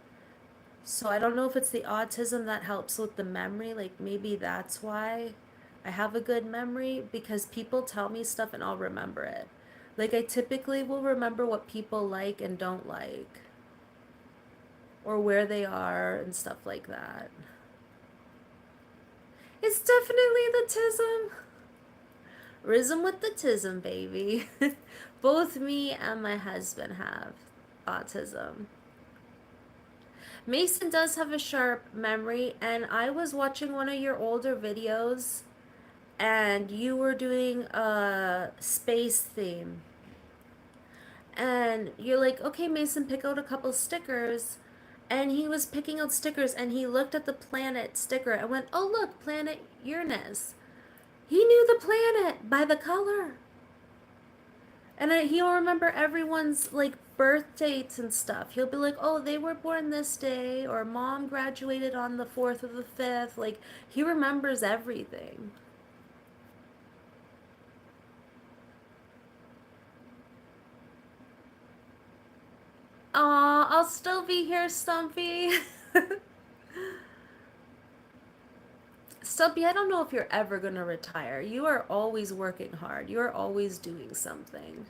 [SPEAKER 1] So I don't know if it's the autism that helps with the memory. Like, maybe that's why I have a good memory because people tell me stuff and I'll remember it. Like, I typically will remember what people like and don't like, or where they are and stuff like that. It's definitely the tism. Rhythm with the tism, baby. Both me and my husband have autism. Mason does have a sharp memory, and I was watching one of your older videos, and you were doing a space theme. And you're like, okay, Mason, pick out a couple stickers. And he was picking out stickers, and he looked at the planet sticker and went, oh, look, planet Uranus. He knew the planet by the color. And he'll remember everyone's like birth dates and stuff. He'll be like, "Oh, they were born this day," or "Mom graduated on the 4th of the 5th." Like, he remembers everything. Aw, I'll still be here, Stumpy. Stumpy, I don't know if you're ever gonna retire. You are always working hard. You are always doing something.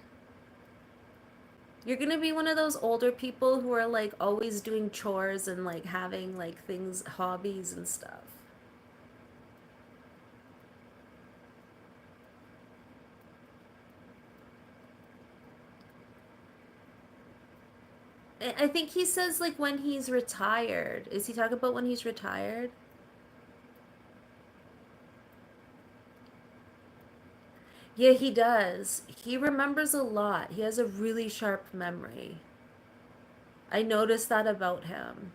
[SPEAKER 1] You're gonna be one of those older people who are like always doing chores and like having like things, hobbies and stuff. I think he says like when he's retired. Is he talking about when he's retired? Yeah, he does. He remembers a lot. He has a really sharp memory. I noticed that about him.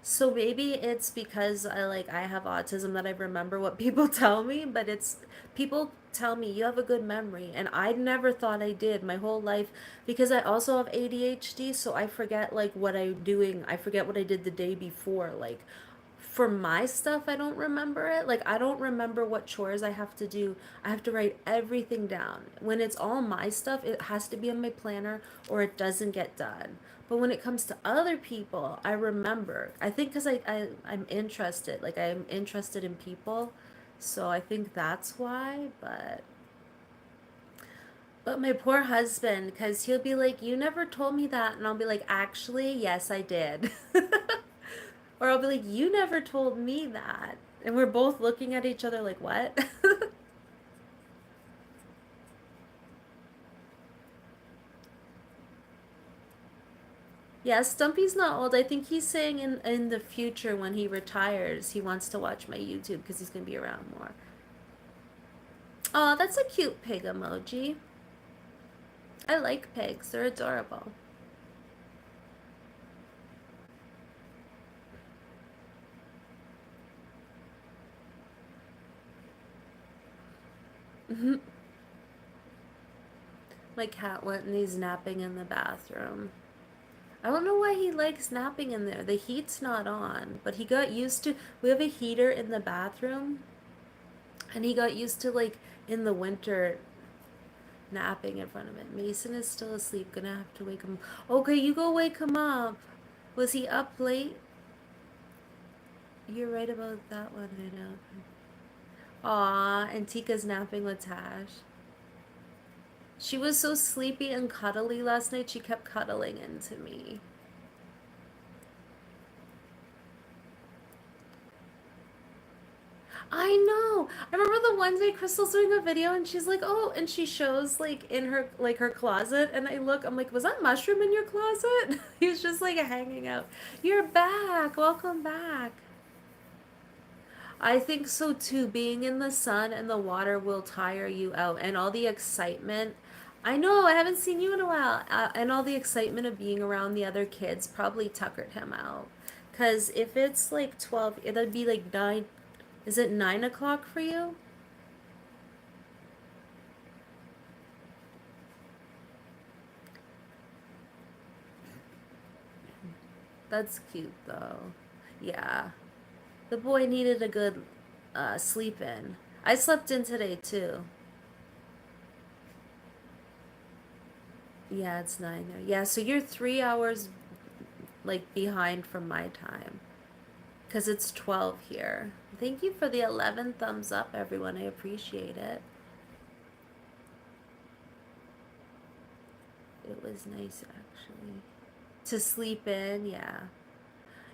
[SPEAKER 1] So maybe it's because I have autism that I remember what people tell me, but it's people tell me you have a good memory and I never thought I did my whole life because I also have ADHD, so I forget like what I'm doing. I forget what I did the day before. Like, for my stuff, I don't remember it. Like, I don't remember what chores I have to do. I have to write everything down. When it's all my stuff, it has to be in my planner or it doesn't get done. But when it comes to other people, I remember. I think because I'm interested. Like, I'm interested in people. So I think that's why. But my poor husband, because he'll be like, you never told me that. And I'll be like, actually, yes, I did. Or I'll be like, you never told me that. And we're both looking at each other like, what? Yeah, Stumpy's not old. I think he's saying in the future when he retires, he wants to watch my YouTube because he's gonna be around more. Oh, that's a cute pig emoji. I like pigs. They're adorable. My cat went and he's napping in the bathroom. I don't know why he likes napping in there. The heat's not on, but he got used to. We have a heater in the bathroom, and he got used to like in the winter napping in front of it. Mason is still asleep. Gonna have to wake him. Okay, you go wake him up. Was he up late? You're right about that one, I know. Aw, and Tika's napping with Tash. She was so sleepy and cuddly last night, she kept cuddling into me. I know. I remember the one day Crystal's doing a video and she's like, "Oh," and she shows like in her closet, and I look, I'm like, "Was that mushroom in your closet?" He was just like hanging out. You're back. Welcome back. I think so too. Being in the sun and the water will tire you out, and all the excitement. I know, I haven't seen you in a while. And all the excitement of being around the other kids probably tuckered him out. Because if it's like 12, it'd be like 9. Is it 9 o'clock for you? That's cute though. Yeah. The boy needed a good sleep in. I slept in today too. Yeah, it's 9 there. Yeah, so you're 3 hours like behind from my time. Because it's 12 here. Thank you for the 11 thumbs up, everyone. I appreciate it. It was nice, actually. To sleep in, yeah.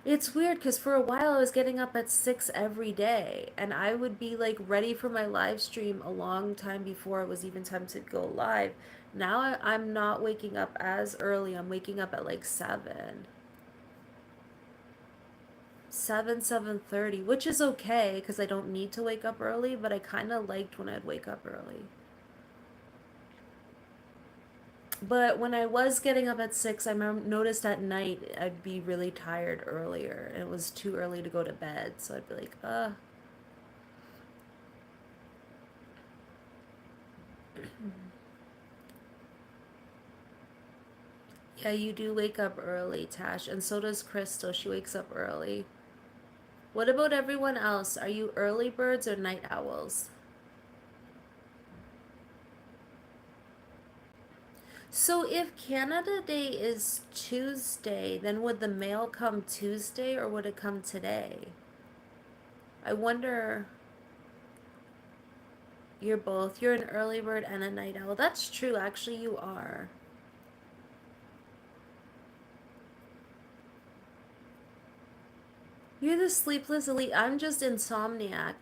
[SPEAKER 1] It's weird because for a while I was getting up at 6 every day, and I would be like ready for my live stream a long time before it was even time to go live. Now I'm not waking up as early. I'm waking up at like 7. 7:30, which is okay because I don't need to wake up early, but I kind of liked when I'd wake up early. But when I was getting up at 6, I noticed at night I'd be really tired earlier, and it was too early to go to bed, so I'd be like, Yeah, you do wake up early, Tash, and so does Crystal. She wakes up early. What about everyone else? Are you early birds or night owls? So if Canada Day is Tuesday, then would the mail come Tuesday or would it come today? I wonder. You're both. You're an early bird and a night owl. That's true, actually, you are. You're the sleepless elite. I'm just insomniac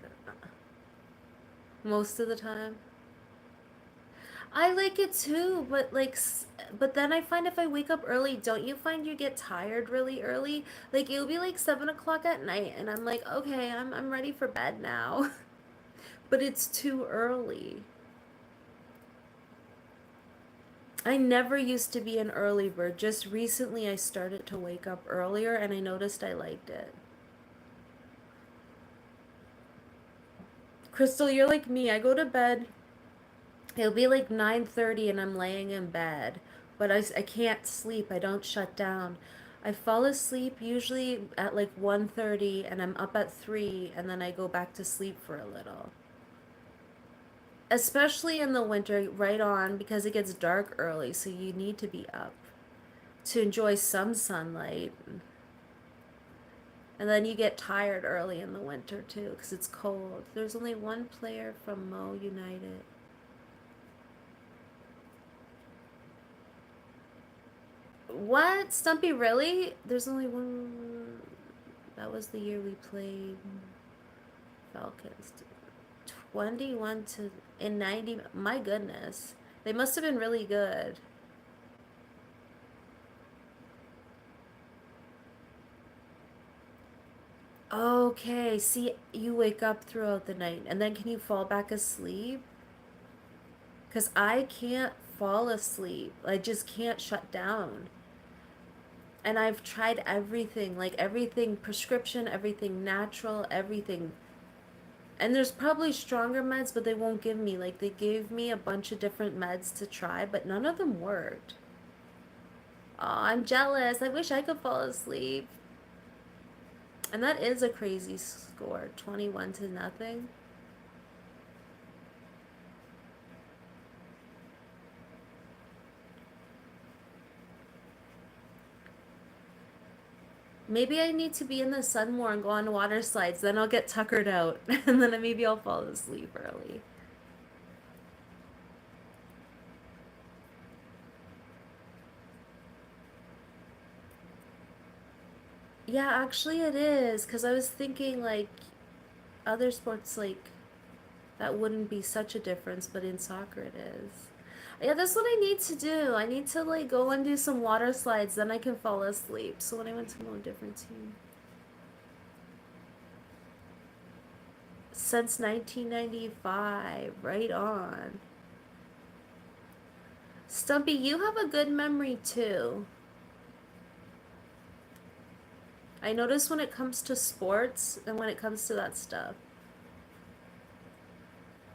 [SPEAKER 1] most of the time. I like it too, but but then I find if I wake up early, don't you find you get tired really early? Like it'll be like 7 o'clock at night, and I'm like, okay, I'm ready for bed now, but it's too early. I never used to be an early bird. Just recently, I started to wake up earlier, and I noticed I liked it. Crystal, you're like me. I go to bed. It'll be like 9:30 and I'm laying in bed, but I can't sleep. I don't shut down. I fall asleep usually at like 1:30 and I'm up at 3 and then I go back to sleep for a little. Especially in the winter, right on because it gets dark early, so you need to be up to enjoy some sunlight. And then you get tired early in the winter too because it's cold. There's only one player from Mo United. What? Stumpy, really? There's only one. That was the year we played Falcons. 21 to in 90. My goodness. They must have been really good. Okay, see, you wake up throughout the night and then can you fall back asleep? Because I can't fall asleep. I just can't shut down. And I've tried everything, like everything prescription, everything natural, everything. And there's probably stronger meds, but they won't give me. Like they gave me a bunch of different meds to try, but none of them worked. Oh, I'm jealous. I wish I could fall asleep. And that is a crazy score, 21 to nothing. Maybe I need to be in the sun more and go on water slides. Then I'll get tuckered out. And then maybe I'll fall asleep early. Yeah, actually it is. Because I was thinking like other sports like that wouldn't be such a difference, but in soccer it is. Yeah, that's what I need to do. I need to like go and do some water slides, then I can fall asleep. So when I went to a different team. Since 1995, right on. Stumpy, you have a good memory too. I notice when it comes to sports and when it comes to that stuff.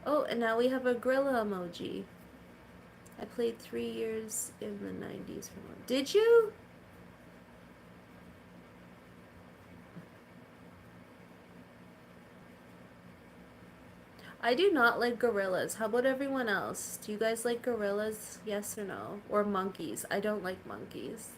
[SPEAKER 1] Oh, and now we have a gorilla emoji. I played 3 years in the 90s. Did you? I do not like gorillas. How about everyone else? Do you guys like gorillas? Yes or no? Or monkeys? I don't like monkeys.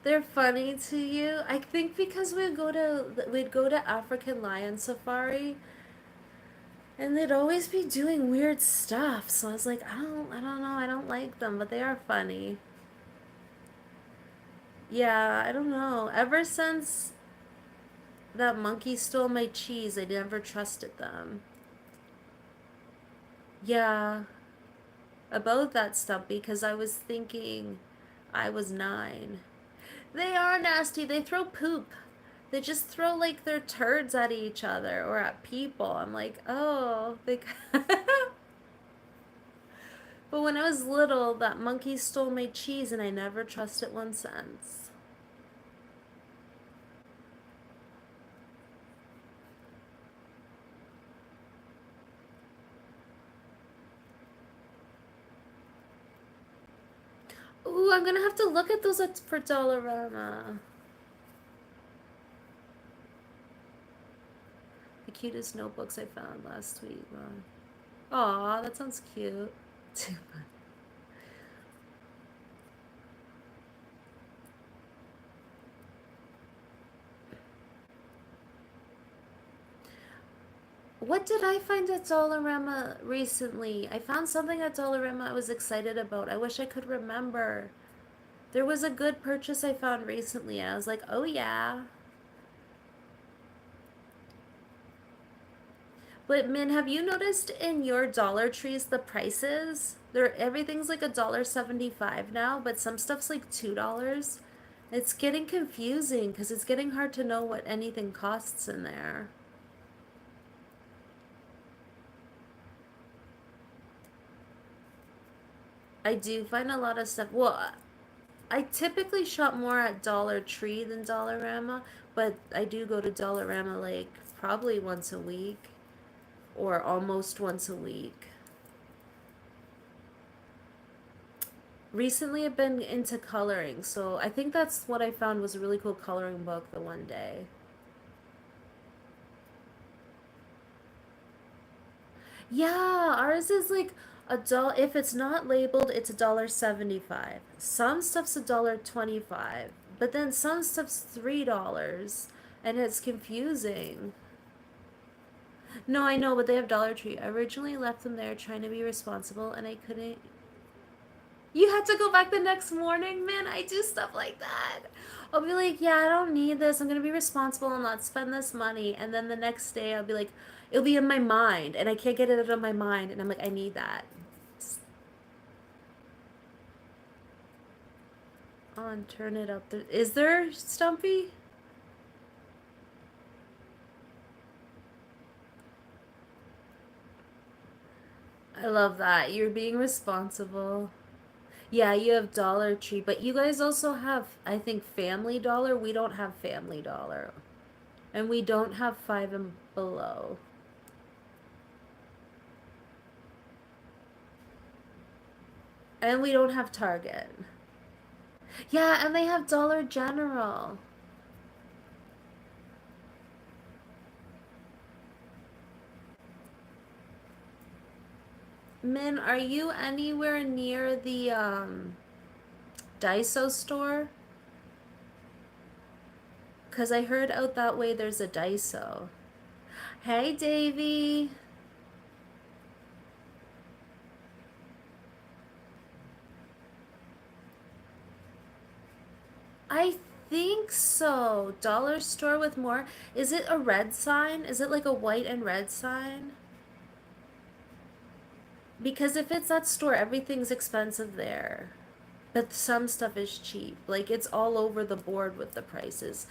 [SPEAKER 1] They're funny to you. I think because we'd go to African lion safari and they'd always be doing weird stuff. So I was like, I don't know, I don't like them, but they are funny. Yeah, I don't know. Ever since that monkey stole my cheese, I never trusted them. Yeah, about that stuff because I was thinking I was 9. They are nasty. They throw poop. They just throw like their turds at each other or at people. I'm like, oh, they. But when I was little, that monkey stole my cheese and I never trusted one since. Ooh, I'm gonna have to look at those for Dollarama. The cutest notebooks I found last week. Wow. Aw, that sounds cute. What did I find at Dollarama recently? I found something at Dollarama I was excited about. I wish I could remember. There was a good purchase I found recently, and I was like, oh yeah. But man, have you noticed in your Dollar Trees the prices? Everything's like $1.75 now, but some stuff's like $2. It's getting confusing because it's getting hard to know what anything costs in there. I do find a lot of stuff. Well, I typically shop more at Dollar Tree than Dollarama, but I do go to Dollarama like probably once a week or almost once a week. Recently I've been into coloring, so I think that's what I found was a really cool coloring book the one day. Yeah, ours is like a dollar. If it's not labeled, it's $1.75. Some stuff's $1.25, but then some stuff's $3, and it's confusing. No, I know, but they have Dollar Tree. I originally left them there trying to be responsible, and I couldn't. You had to go back the next morning, man. I do stuff like that. I'll be like, yeah, I don't need this. I'm gonna be responsible and not spend this money. And then the next day, I'll be like, it'll be in my mind, and I can't get it out of my mind. And I'm like, I need that. On, turn it up. Is there Stumpy? I love that. You're being responsible. Yeah, you have Dollar Tree, but you guys also have, I think, Family Dollar. We don't have Family Dollar. And we don't have Five and Below. And we don't have Target. Yeah, and they have Dollar General. Min, are you anywhere near the Daiso store? Because I heard out that way there's a Daiso. Hey, Davy. I think so. Dollar store with more. Is it a red sign? Is it like a white and red sign? Because if it's that store, everything's expensive there. But some stuff is cheap. Like it's all over the board with the prices.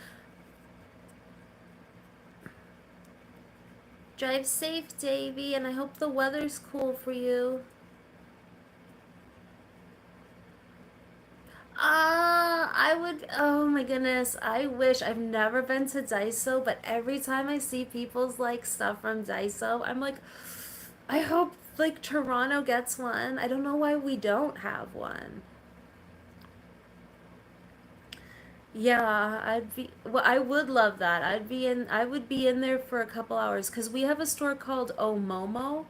[SPEAKER 1] Drive safe, Davy, and I hope the weather's cool for you. I would, oh my goodness, I wish. I've never been to Daiso, but every time I see people's like stuff from Daiso, I'm like, I hope like Toronto gets one. I don't know why we don't have one. Yeah, well, I would love that. I would be in there for a couple hours because we have a store called Omomo.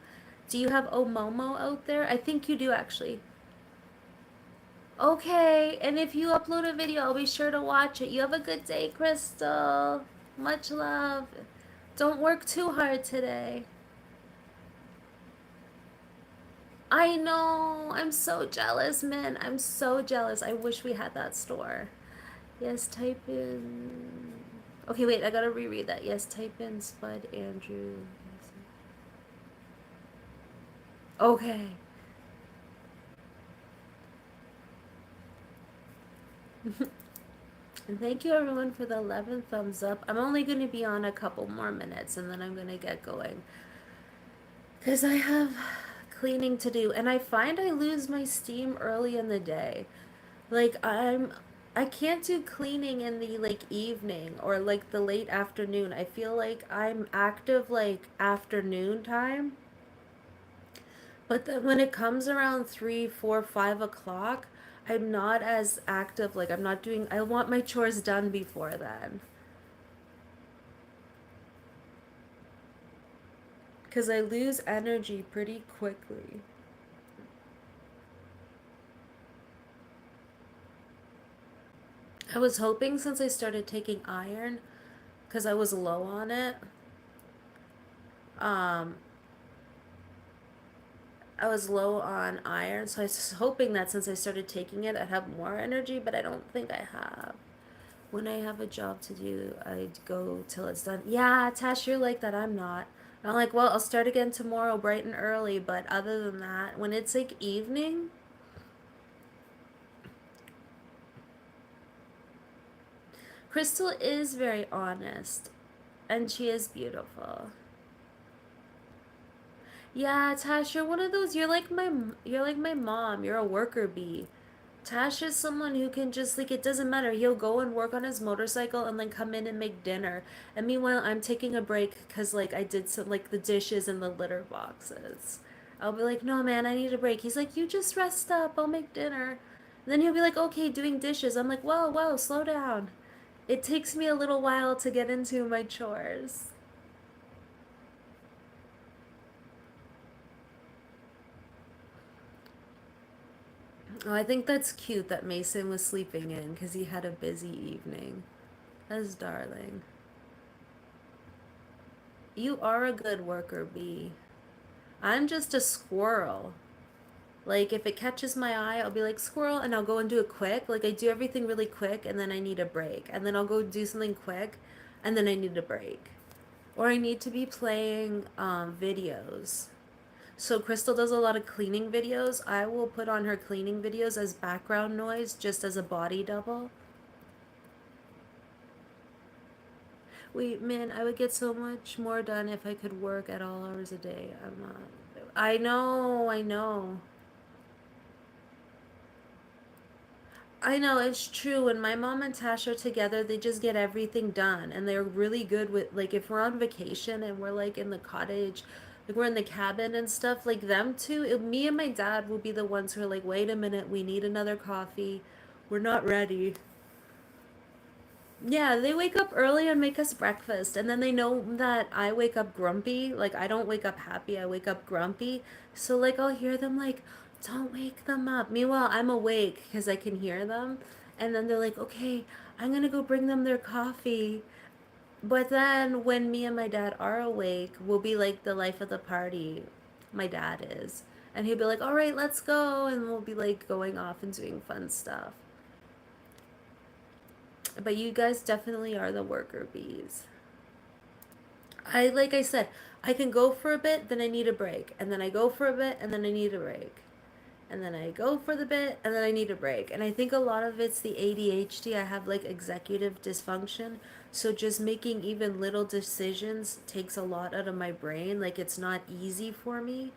[SPEAKER 1] Do you have Omomo out there? I think you do actually. Okay, and if you upload a video, I'll be sure to watch it. You have a good day, Crystal. Much love. Don't work too hard today. I know. I'm so jealous, man. I'm so jealous. I wish we had that store. Yes, type in. Okay, wait, I gotta reread that. Yes, type in Spud Andrew. Okay. And thank you everyone for the 11 thumbs up. I'm only going to be on a couple more minutes and then I'm going to get going. Because I have cleaning to do. And I find I lose my steam early in the day. Like I can't do cleaning in the like evening or like the late afternoon. I feel like I'm active like afternoon time. But then when it comes around 3, 4, 5 o'clock, I'm not as active. Like I'm not doing, I want my chores done before then. Because I lose energy pretty quickly. I was hoping since I started taking iron, because I was low on it, um, I was low on iron, so I was hoping that since I started taking it, I'd have more energy, but I don't think I have. When I have a job to do, I go till it's done. Yeah, Tash, you're like that. I'm not. I'm like, well, I'll start again tomorrow, bright and early, but other than that, when it's like evening, Crystal is very honest, and she is beautiful. Yeah, Tash, you're one of those. You're like my mom. You're a worker bee. Tash is someone who can just like it doesn't matter. He'll go and work on his motorcycle and then come in and make dinner. And meanwhile, I'm taking a break because like I did some like the dishes and the litter boxes. I'll be like, no, man, I need a break. He's like, you just rest up. I'll make dinner. And then he'll be like, okay, doing dishes. I'm like, whoa, whoa, slow down. It takes me a little while to get into my chores. Oh, I think that's cute that Mason was sleeping in because he had a busy evening. That's darling. You are a good worker, bee. I'm just a squirrel. Like if it catches my eye, I'll be like squirrel and I'll go and do it quick. Like I do everything really quick and then I need a break. And then I'll go do something quick and then I need a break. Or I need to be playing videos. So Crystal does a lot of cleaning videos. I will put on her cleaning videos as background noise just as a body double. Wait, man, I would get so much more done if I could work at all hours a day. I'm not. I know, I know. I know, it's true. When my mom and Tash are together, they just get everything done. And they're really good with, like, if we're on vacation and we're, like, in the cottage, like, we're in the cabin and stuff, like, them two, me and my dad will be the ones who are like, wait a minute, we need another coffee. We're not ready. Yeah, they wake up early and make us breakfast, and then they know that I wake up grumpy. Like, I don't wake up happy, I wake up grumpy. So, like, I'll hear them, like, don't wake them up. Meanwhile, I'm awake because I can hear them. And then they're like, okay, I'm gonna go bring them their coffee. But then when me and my dad are awake, we'll be like the life of the party. My dad is. And he'll be like, all right, let's go. And we'll be like going off and doing fun stuff. But you guys definitely are the worker bees. Like I said, I can go for a bit, then I need a break. And then I go for a bit, and then I need a break. And then I go for the bit, and then I need a break. And I think a lot of it's the ADHD. I have like executive dysfunction. So just making even little decisions takes a lot out of my brain. Like it's not easy for me.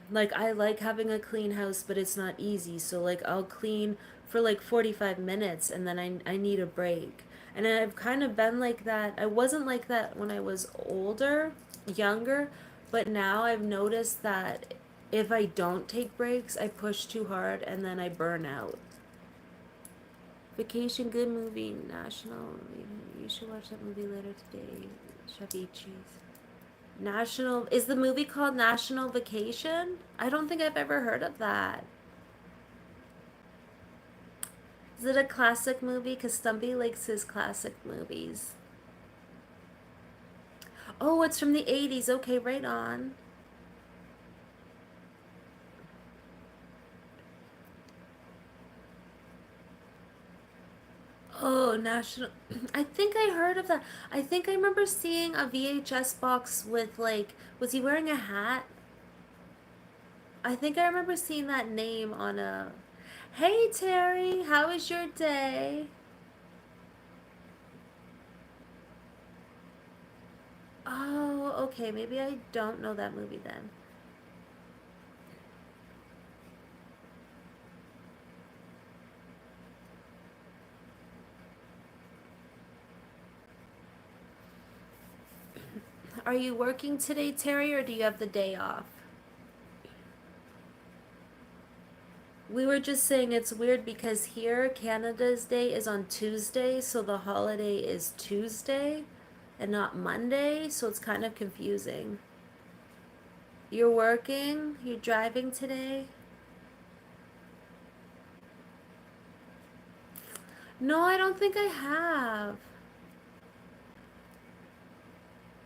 [SPEAKER 1] Like I like having a clean house, but it's not easy. So like I'll clean for like 45 minutes and then I need a break. And I've kind of been like that. I wasn't like that when I was older, younger, but now I've noticed that if I don't take breaks, I push too hard and then I burn out. Vacation, good movie, National. You should watch that movie later today. Chavichis. National, is the movie called National Vacation? I don't think I've ever heard of that. Is it a classic movie? Because Stumpy likes his classic movies. Oh, it's from the 80s. Okay, right on. Oh, National. I think I heard of that. I think I remember seeing a VHS box with, like, was he wearing a hat? I think I remember seeing that name on a. Hey, Terry, how was your day? Oh, okay. Maybe I don't know that movie then. Are you working today, Terry, or do you have the day off? We were just saying it's weird because here Canada's Day is on Tuesday, so the holiday is Tuesday and not Monday, so it's kind of confusing. You're working? You're driving today? No, I don't think I have.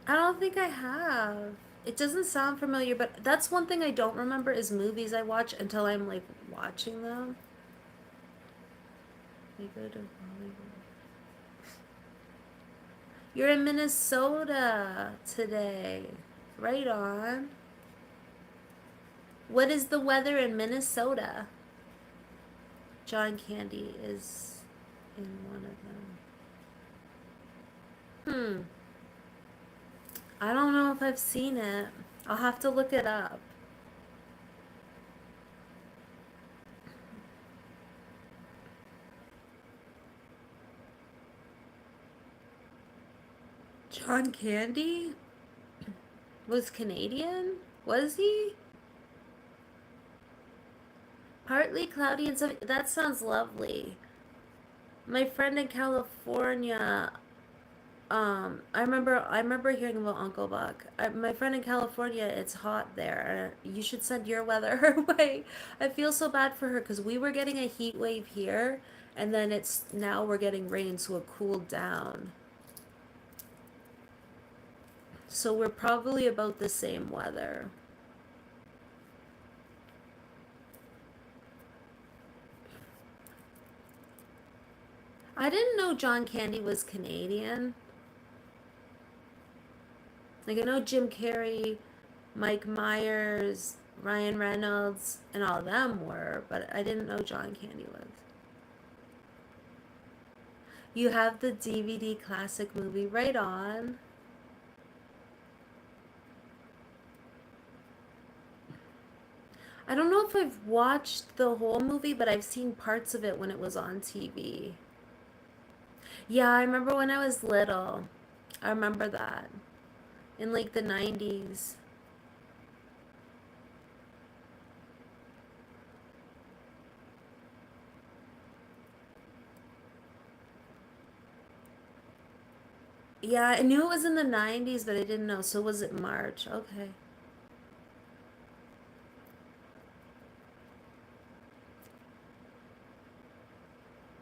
[SPEAKER 1] I don't think I have. It doesn't sound familiar, but that's one thing I don't remember is movies I watch until I'm like watching them. We go to Hollywood. You're in Minnesota today. Right on. What is the weather in Minnesota? John Candy is in one of them. I don't know if I've seen it. I'll have to look it up. John Candy was Canadian? Was he? Partly cloudy and sunny. That sounds lovely. My friend in California, I remember hearing about Uncle Buck. My friend in California, it's hot there. You should send your weather her way. I feel so bad for her because we were getting a heat wave here, and then it's now we're getting rain, so it cooled down. So we're probably about the same weather. I didn't know John Candy was Canadian. Like, I know Jim Carrey, Mike Myers, Ryan Reynolds, and all of them were, but I didn't know John Candy was. You have the DVD classic movie right on. I don't know if I've watched the whole movie, but I've seen parts of it when it was on TV. Yeah, I remember when I was little. I remember that. In like the 90s. Yeah, I knew it was in the 90s, but I didn't know. So was it March? Okay.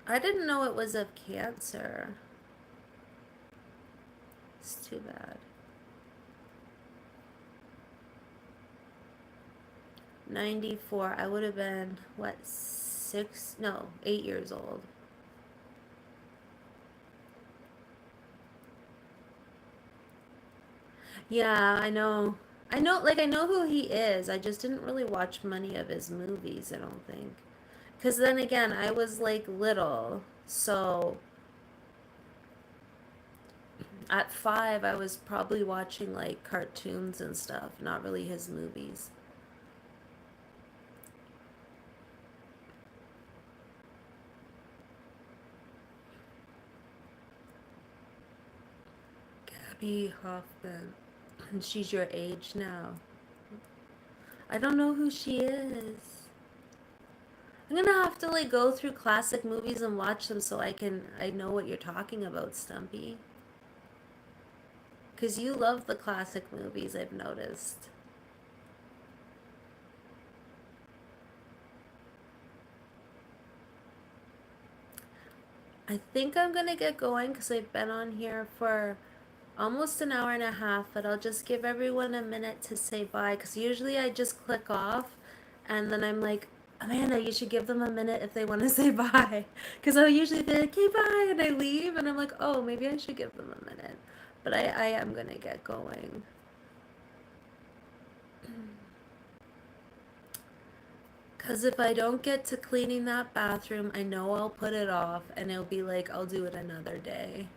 [SPEAKER 1] I didn't know it was of cancer. It's too bad. 94. I would have been, what, 6? No, 8 years old. Yeah, I know. I know who he is. I just didn't really watch many of his movies, I don't think. Because then again, I was like little. So at 5, I was probably watching like cartoons and stuff, not really his movies. Gabby Hoffman. And she's your age now. I don't know who she is. I'm gonna have to like go through classic movies and watch them so I know what you're talking about, Stumpy. Because you love the classic movies, I've noticed. I think I'm gonna get going because I've been on here for almost an hour and a half, but I'll just give everyone a minute to say bye because usually I just click off and then I'm like, Amanda, you should give them a minute if they want to say bye. Because I'll usually be like, okay, bye, and I leave, and I'm like, oh, maybe I should give them a minute. But I am gonna get going. Because if I don't get to cleaning that bathroom, I know I'll put it off and it'll be like, I'll do it another day.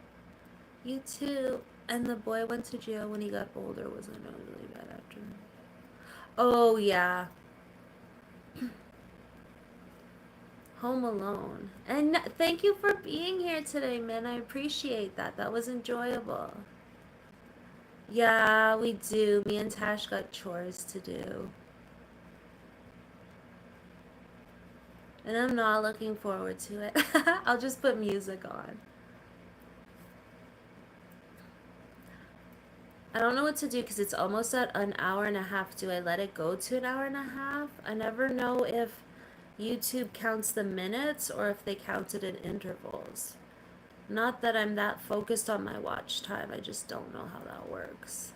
[SPEAKER 1] You too. And the boy went to jail when he got older, wasn't it really bad after? Oh, yeah. Home Alone. And thank you for being here today, man. I appreciate that. That was enjoyable. Yeah, we do. Me and Tash got chores to do. And I'm not looking forward to it. I'll just put music on. I don't know what to do because it's almost at an hour and a half. Do I let it go to an hour and a half? I never know if YouTube counts the minutes or if they count it in intervals. Not that I'm that focused on my watch time, I just don't know how that works.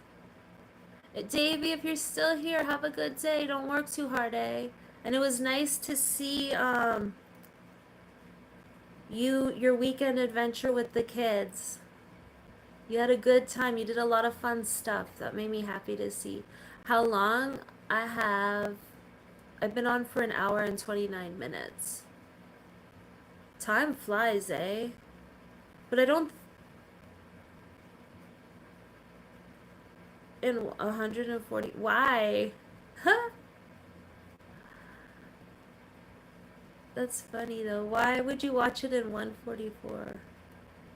[SPEAKER 1] Davey, if you're still here, have a good day. Don't work too hard, eh? And it was nice to see your weekend adventure with the kids. You had a good time. You did a lot of fun stuff. That made me happy to see. How long? I've been on for an hour and 29 minutes. Time flies, eh? But I don't in 140. Why? Huh? That's funny though. Why would you watch it in 144?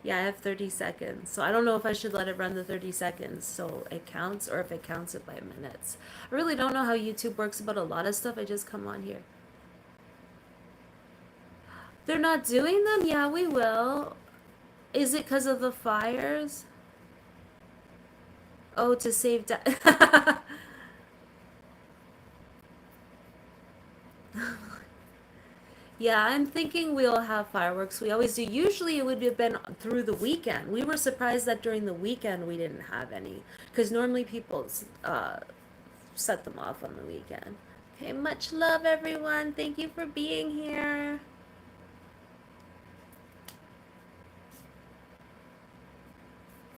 [SPEAKER 1] Yeah, I have 30 seconds. So I don't know if I should let it run the 30 seconds so it counts or if it counts it by minutes. I really don't know how YouTube works about a lot of stuff. I just come on here. They're not doing them? Yeah, we will. Is it because of the fires? Oh, to save Yeah, I'm thinking we'll have fireworks. We always do. Usually it would have been through the weekend. We were surprised that during the weekend we didn't have any. Because normally people set them off on the weekend. Okay, much love, everyone. Thank you for being here.